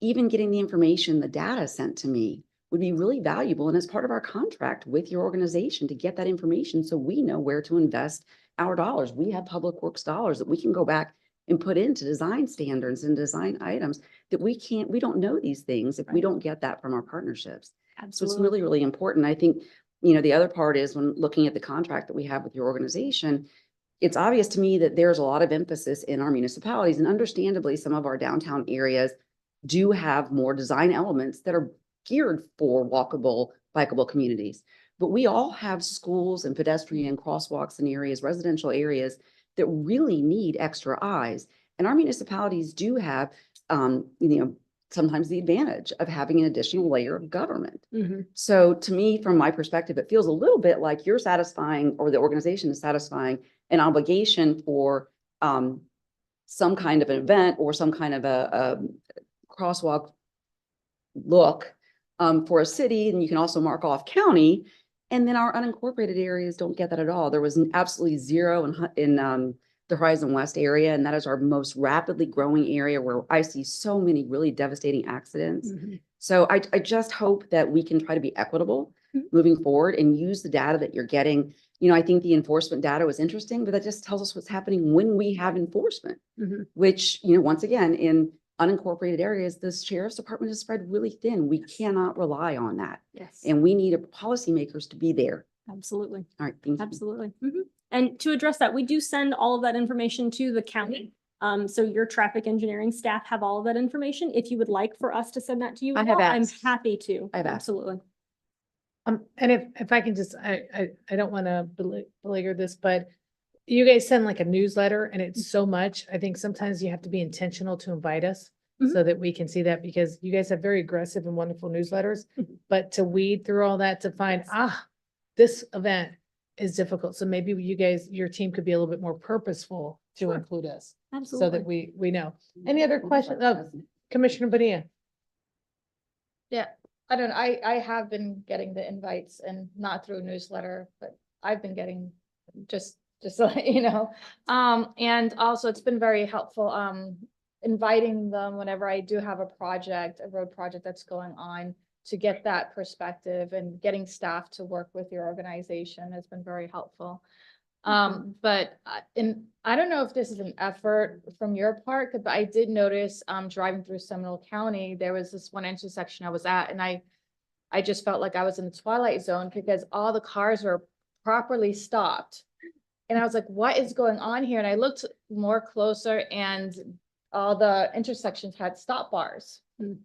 Even getting the information, the data sent to me would be really valuable. And as part of our contract with your organization to get that information so we know where to invest our dollars. We have public works dollars that we can go back and put into design standards and design items that we don't know these things if we don't get that from our partnerships. Absolutely. So it's really, really important. I think the other part is when looking at the contract that we have with your organization, it's obvious to me that there's a lot of emphasis in our municipalities, and understandably, some of our downtown areas do have more design elements that are geared for walkable, bikeable communities. But we all have schools and pedestrian crosswalks in areas, residential areas that really need extra eyes. And our municipalities do have, sometimes the advantage of having an additional layer of government. So to me, from my perspective, it feels a little bit like you're satisfying, or the organization is satisfying an obligation for some kind of an event or some kind of a crosswalk look for a city, and you can also mark off county. And then our unincorporated areas don't get that at all. There was absolutely zero in the Horizon West area, and that is our most rapidly growing area where I see so many really devastating accidents. So I just hope that we can try to be equitable moving forward and use the data that you're getting. I think the enforcement data was interesting, but that just tells us what's happening when we have enforcement, which, once again, in unincorporated areas, the sheriff's department is spread really thin. We cannot rely on that. Yes. And we need policymakers to be there. Absolutely. All right. Thank you. Absolutely. And to address that, we do send all of that information to the county. So your traffic engineering staff have all of that information. If you would like for us to send that to you, I have I'm asked. happy to. I have asked. Absolutely. And if I can just, I don't want to belabor this, but you guys send like a newsletter and it's so much. I think sometimes you have to be intentional to invite us so that we can see that, because you guys have very aggressive and wonderful newsletters, but to weed through all that to find, this event is difficult. So maybe you guys, your team could be a little bit more purposeful to include us. Absolutely. So that we know. Any other questions? Commissioner Bonilla? Yeah, I don't know. I have been getting the invites, and not through a newsletter, but I've been getting just so you know. And also it's been very helpful, inviting them whenever I do have a road project that's going on, to get that perspective, and getting staff to work with your organization has been very helpful. But I don't know if this is an effort from your part, but I did notice, driving through Seminole County, there was this one intersection I was at, and I just felt like I was in the twilight zone, because all the cars were properly stopped. And I was like, what is going on here? And I looked more closer, and all the intersections had stop bars.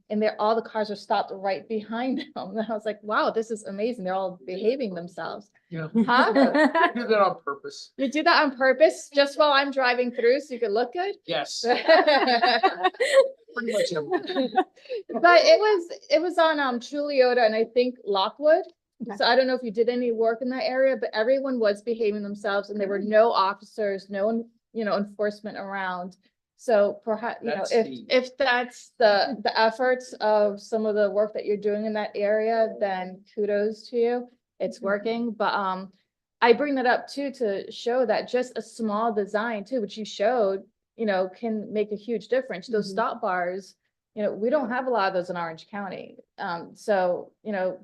And all the cars are stopped right behind them. And I was like, wow, this is amazing. They're all behaving themselves. Yeah. Huh? You do that on purpose. You do that on purpose, just while I'm driving through, so you could look good? Yes. But Pretty much. it was on Juliota and I think Lockwood. So I don't know if you did any work in that area, but everyone was behaving themselves, and there were no officers, no enforcement around. So perhaps, if that's the efforts of some of the work that you're doing in that area, then kudos to you. It's working. But I bring that up too, to show that just a small design too, which you showed, can make a huge difference. Those stop bars, we don't have a lot of those in Orange County. So,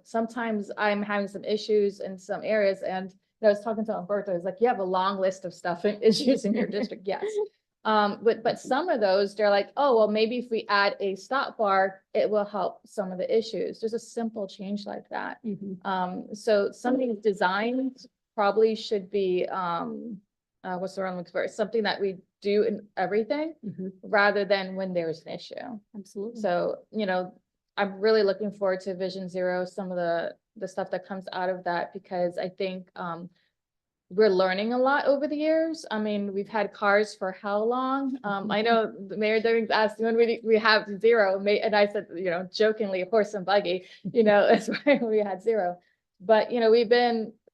sometimes I'm having some issues in some areas, and I was talking to Umberto, he's like, you have a long list of stuff and issues in your district. Yes. But some of those, they're like, oh, well, maybe if we add a stop bar, it will help some of the issues. There's a simple change like that. So something designed probably should be, what's the wrong word for it? Something that we do in everything, rather than when there's an issue. Absolutely. So, I'm really looking forward to Vision Zero, some of the stuff that comes out of that, because I think, we're learning a lot over the years. I mean, we've had cars for how long? I know the Mayor Dillings asked when we have zero, and I said, jokingly, horse and buggy, that's why we had zero. But,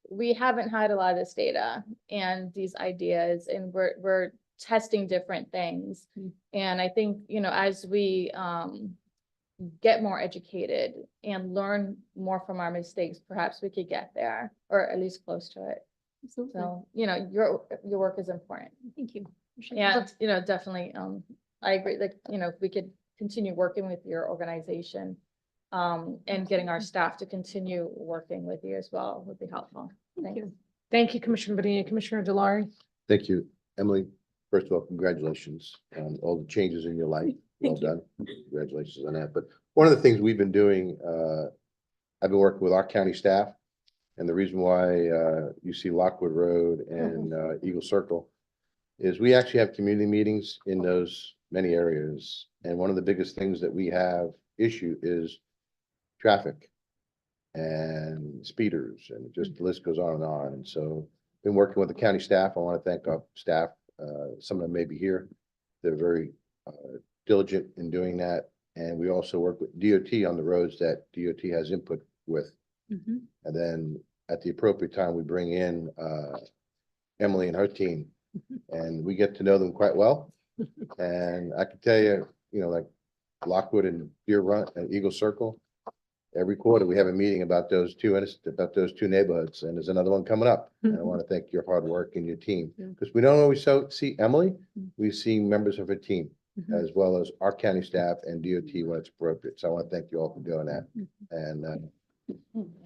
we haven't had a lot of this data and these ideas, and we're testing different things. And I think, as we get more educated and learn more from our mistakes, perhaps we could get there, or at least close to it. Absolutely. So, your work is important. Thank you. Yeah, definitely. I agree. Like, if we could continue working with your organization, and getting our staff to continue working with you as well would be helpful. Thank you. Thank you, Commissioner Bonilla. Commissioner Delari? Thank you, Emily. First of all, congratulations on all the changes in your life. Well done. Congratulations on that. But one of the things we've been doing, I've been working with our county staff And the reason why you see Lockwood Road and Eagle Circle is we actually have community meetings in those many areas. And one of the biggest things that we have issue is traffic and speeders, and just the list goes on and on. And so been working with the county staff. I want to thank our staff. Some of them may be here. They're very diligent in doing that. And we also work with DOT on the roads that DOT has input with. And then at the appropriate time, we bring in Emily and her team, and we get to know them quite well. And I can tell you, you know, like Lockwood and Deer Run and Eagle Circle, every quarter we have a meeting about those two neighborhoods, and there's another one coming up. And I want to thank your hard work and your team, because we don't always see Emily, we see members of her team, as well as our county staff and DOT when it's appropriate. So I want to thank you all for doing that. And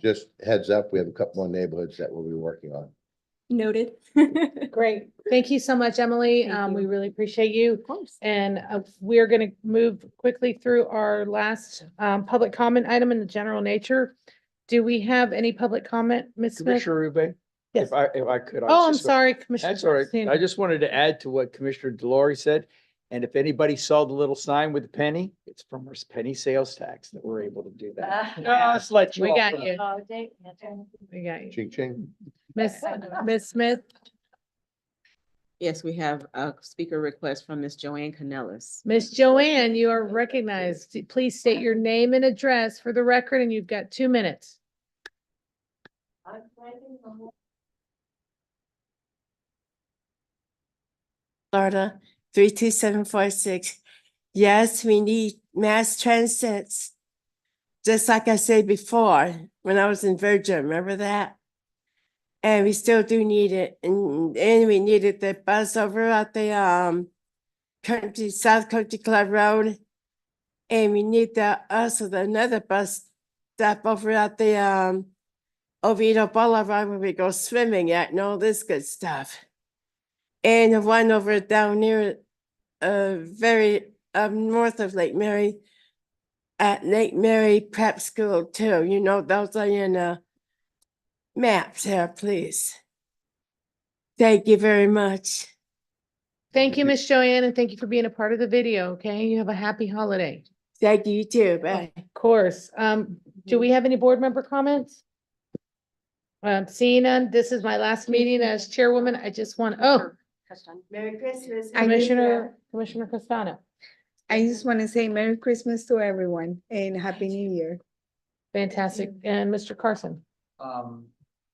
just heads up, we have a couple more neighborhoods that we'll be working on. Noted. Great. Thank you so much, Emily. We really appreciate you. Of course. And we are going to move quickly through our last public comment item in the general nature. Do we have any public comment, Ms. Smith? Commissioner Rubin? Yes. If I could. Oh, I'm sorry, Commissioner. That's all right. Sanders. I just wanted to add to what Commissioner Delory said. And if anybody saw the little sign with the penny, it's from our penny sales tax that we're able to do that. Just let you We all got know. you. We got you. Ching ching. Miss Smith? Yes, we have a speaker request from Miss Joanne Canellis. Miss Joanne, you are recognized. Please state your name and address for the record, and you've got 2 minutes. Florida, 32746. Yes, we need mass transits. Just like I said before, when I was in Virgin, remember that? And we still do need it. And we needed the bus over at the South Country Club Road. And we need another bus stop over at the Oviedo Boulevard where we go swimming at and all this good stuff. And the one over down near very north of Lake Mary, at Lake Mary Prep School too. You know, those are in maps here, please. Thank you very much. Thank you, Miss Joanne, and thank you for being a part of the video, okay? You have a happy holiday. Thank you too. Bye. Of course. Do we have any board member comments? Seeing none, this is my last meeting as chairwoman. I just want, Merry Christmas. Commissioner Castano. I just want to say Merry Christmas to everyone and Happy New Year. Fantastic. And Mr. Carson.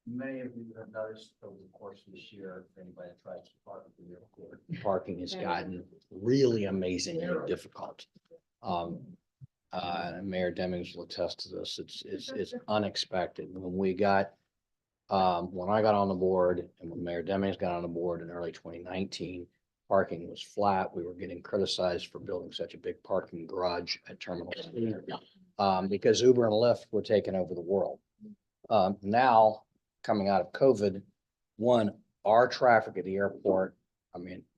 Many of you have noticed over the course of this year, if anybody tries to park at the airport, parking has gotten really amazingly difficult. Mayor Demings will attest to this. It's unexpected. When I got on the board and when Mayor Demings got on the board in early 2019, parking was flat. We were getting criticized for building such a big parking garage at Terminal C, because Uber and Lyft were taking over the world. Now, coming out of COVID, our traffic at the airport,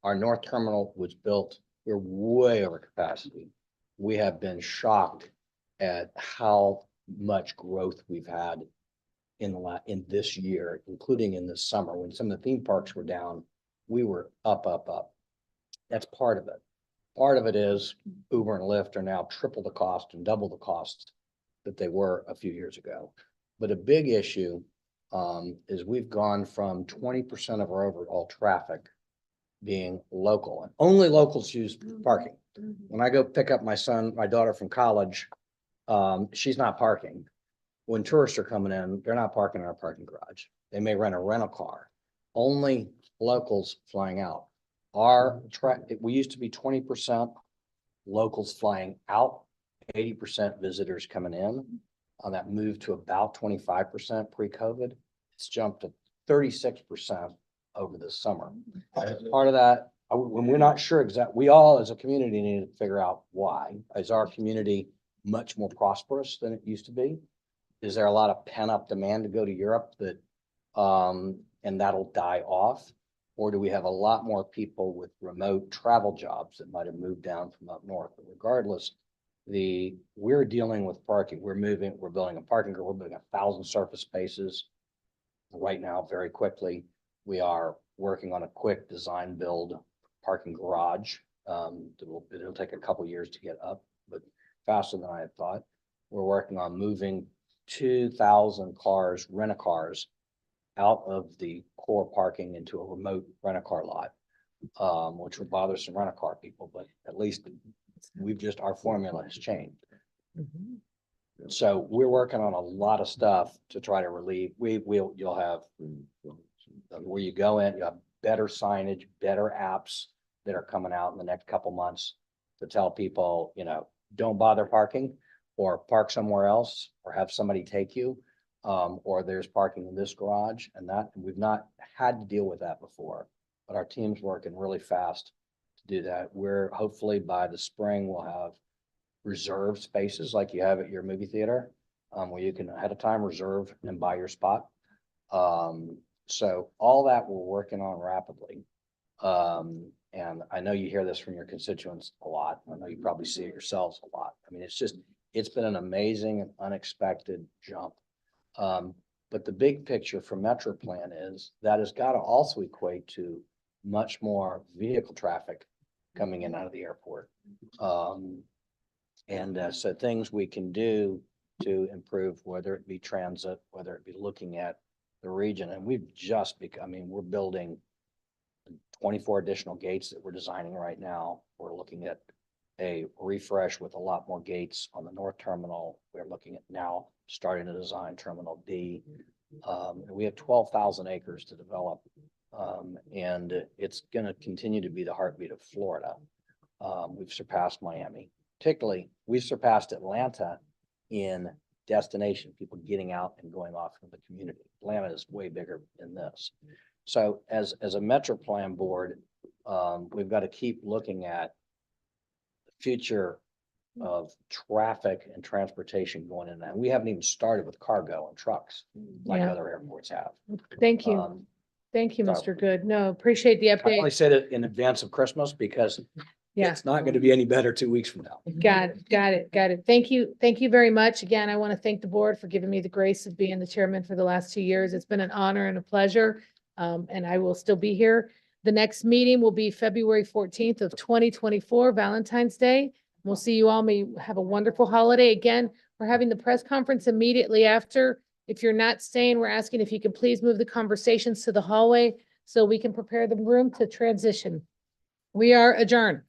our north terminal was built, we're way over capacity. We have been shocked at how much growth we've had in this year, including in this summer, when some of the theme parks were down, we were up. That's part of it. Part of it is Uber and Lyft are now triple the cost and double the cost that they were a few years ago. But a big issue is we've gone from 20% of our overall traffic being local, and only locals use parking. When I go pick up my daughter from college, she's not parking. When tourists are coming in, they're not parking in our parking garage. They may rent a rental car. Only locals flying out. We used to be 20% locals flying out, 80% visitors coming in. That moved to about 25% pre-COVID. It's jumped to 36% over the summer. Part of that, when we're not sure exactly, we all as a community need to figure out why. Is our community much more prosperous than it used to be? Is there a lot of pent-up demand to go to Europe that and that'll die off? Or do we have a lot more people with remote travel jobs that might have moved down from up north? But regardless, we're dealing with parking. We're building a parking garage. We're building 1,000 surface spaces. Right now, very quickly, we are working on a quick design build parking garage. It'll take a couple years to get up, but faster than I had thought. We're working on moving 2,000 cars, rent-a-cars, out of the core parking into a remote rent-a-car lot, which would bother some rent-a-car people, but at least our formula has changed. So we're working on a lot of stuff to try to relieve, you'll have where you go in, you have better signage, better apps that are coming out in the next couple months to tell people, don't bother parking or park somewhere else or have somebody take you. Or there's parking in this garage and we've not had to deal with that before, but our team's working really fast to do that. We're hopefully by the spring, we'll have reserved spaces like you have at your movie theater, where you can ahead of time reserve and buy your spot. So all that we're working on rapidly. And I know you hear this from your constituents a lot. I know you probably see it yourselves a lot. I mean, it's been an amazing and unexpected jump. But the big picture for MetroPlan is that has got to also equate to much more vehicle traffic coming in out of the airport. So things we can do to improve, whether it be transit, whether it be looking at the region. And we're building 24 additional gates that we're designing right now. We're looking at a refresh with a lot more gates on the north terminal. We're looking at now starting to design Terminal D. We have 12,000 acres to develop, and it's going to continue to be the heartbeat of Florida. We've surpassed Miami. Particularly, we've surpassed Atlanta in destination, people getting out and going off in the community. Atlanta is way bigger than this. So as a MetroPlan board, we've got to keep looking at the future of traffic and transportation going in that. We haven't even started with cargo and trucks like Yeah. other airports have. Thank you. Thank you, so- Mr. Good. No, appreciate the I only update. said it in advance of Christmas because Yeah. it's not going to be any better 2 weeks from now. Got it. Thank you. Thank you very much. Again, I want to thank the board for giving me the grace of being the chairman for the last 2 years. It's been an honor and a pleasure. And I will still be here. The next meeting will be February 14th of 2024, Valentine's Day. We'll see you all. May you have a wonderful holiday. Again, we're having the press conference immediately after. If you're not staying, we're asking if you could please move the conversations to the hallway so we can prepare the room to transition. We are adjourned.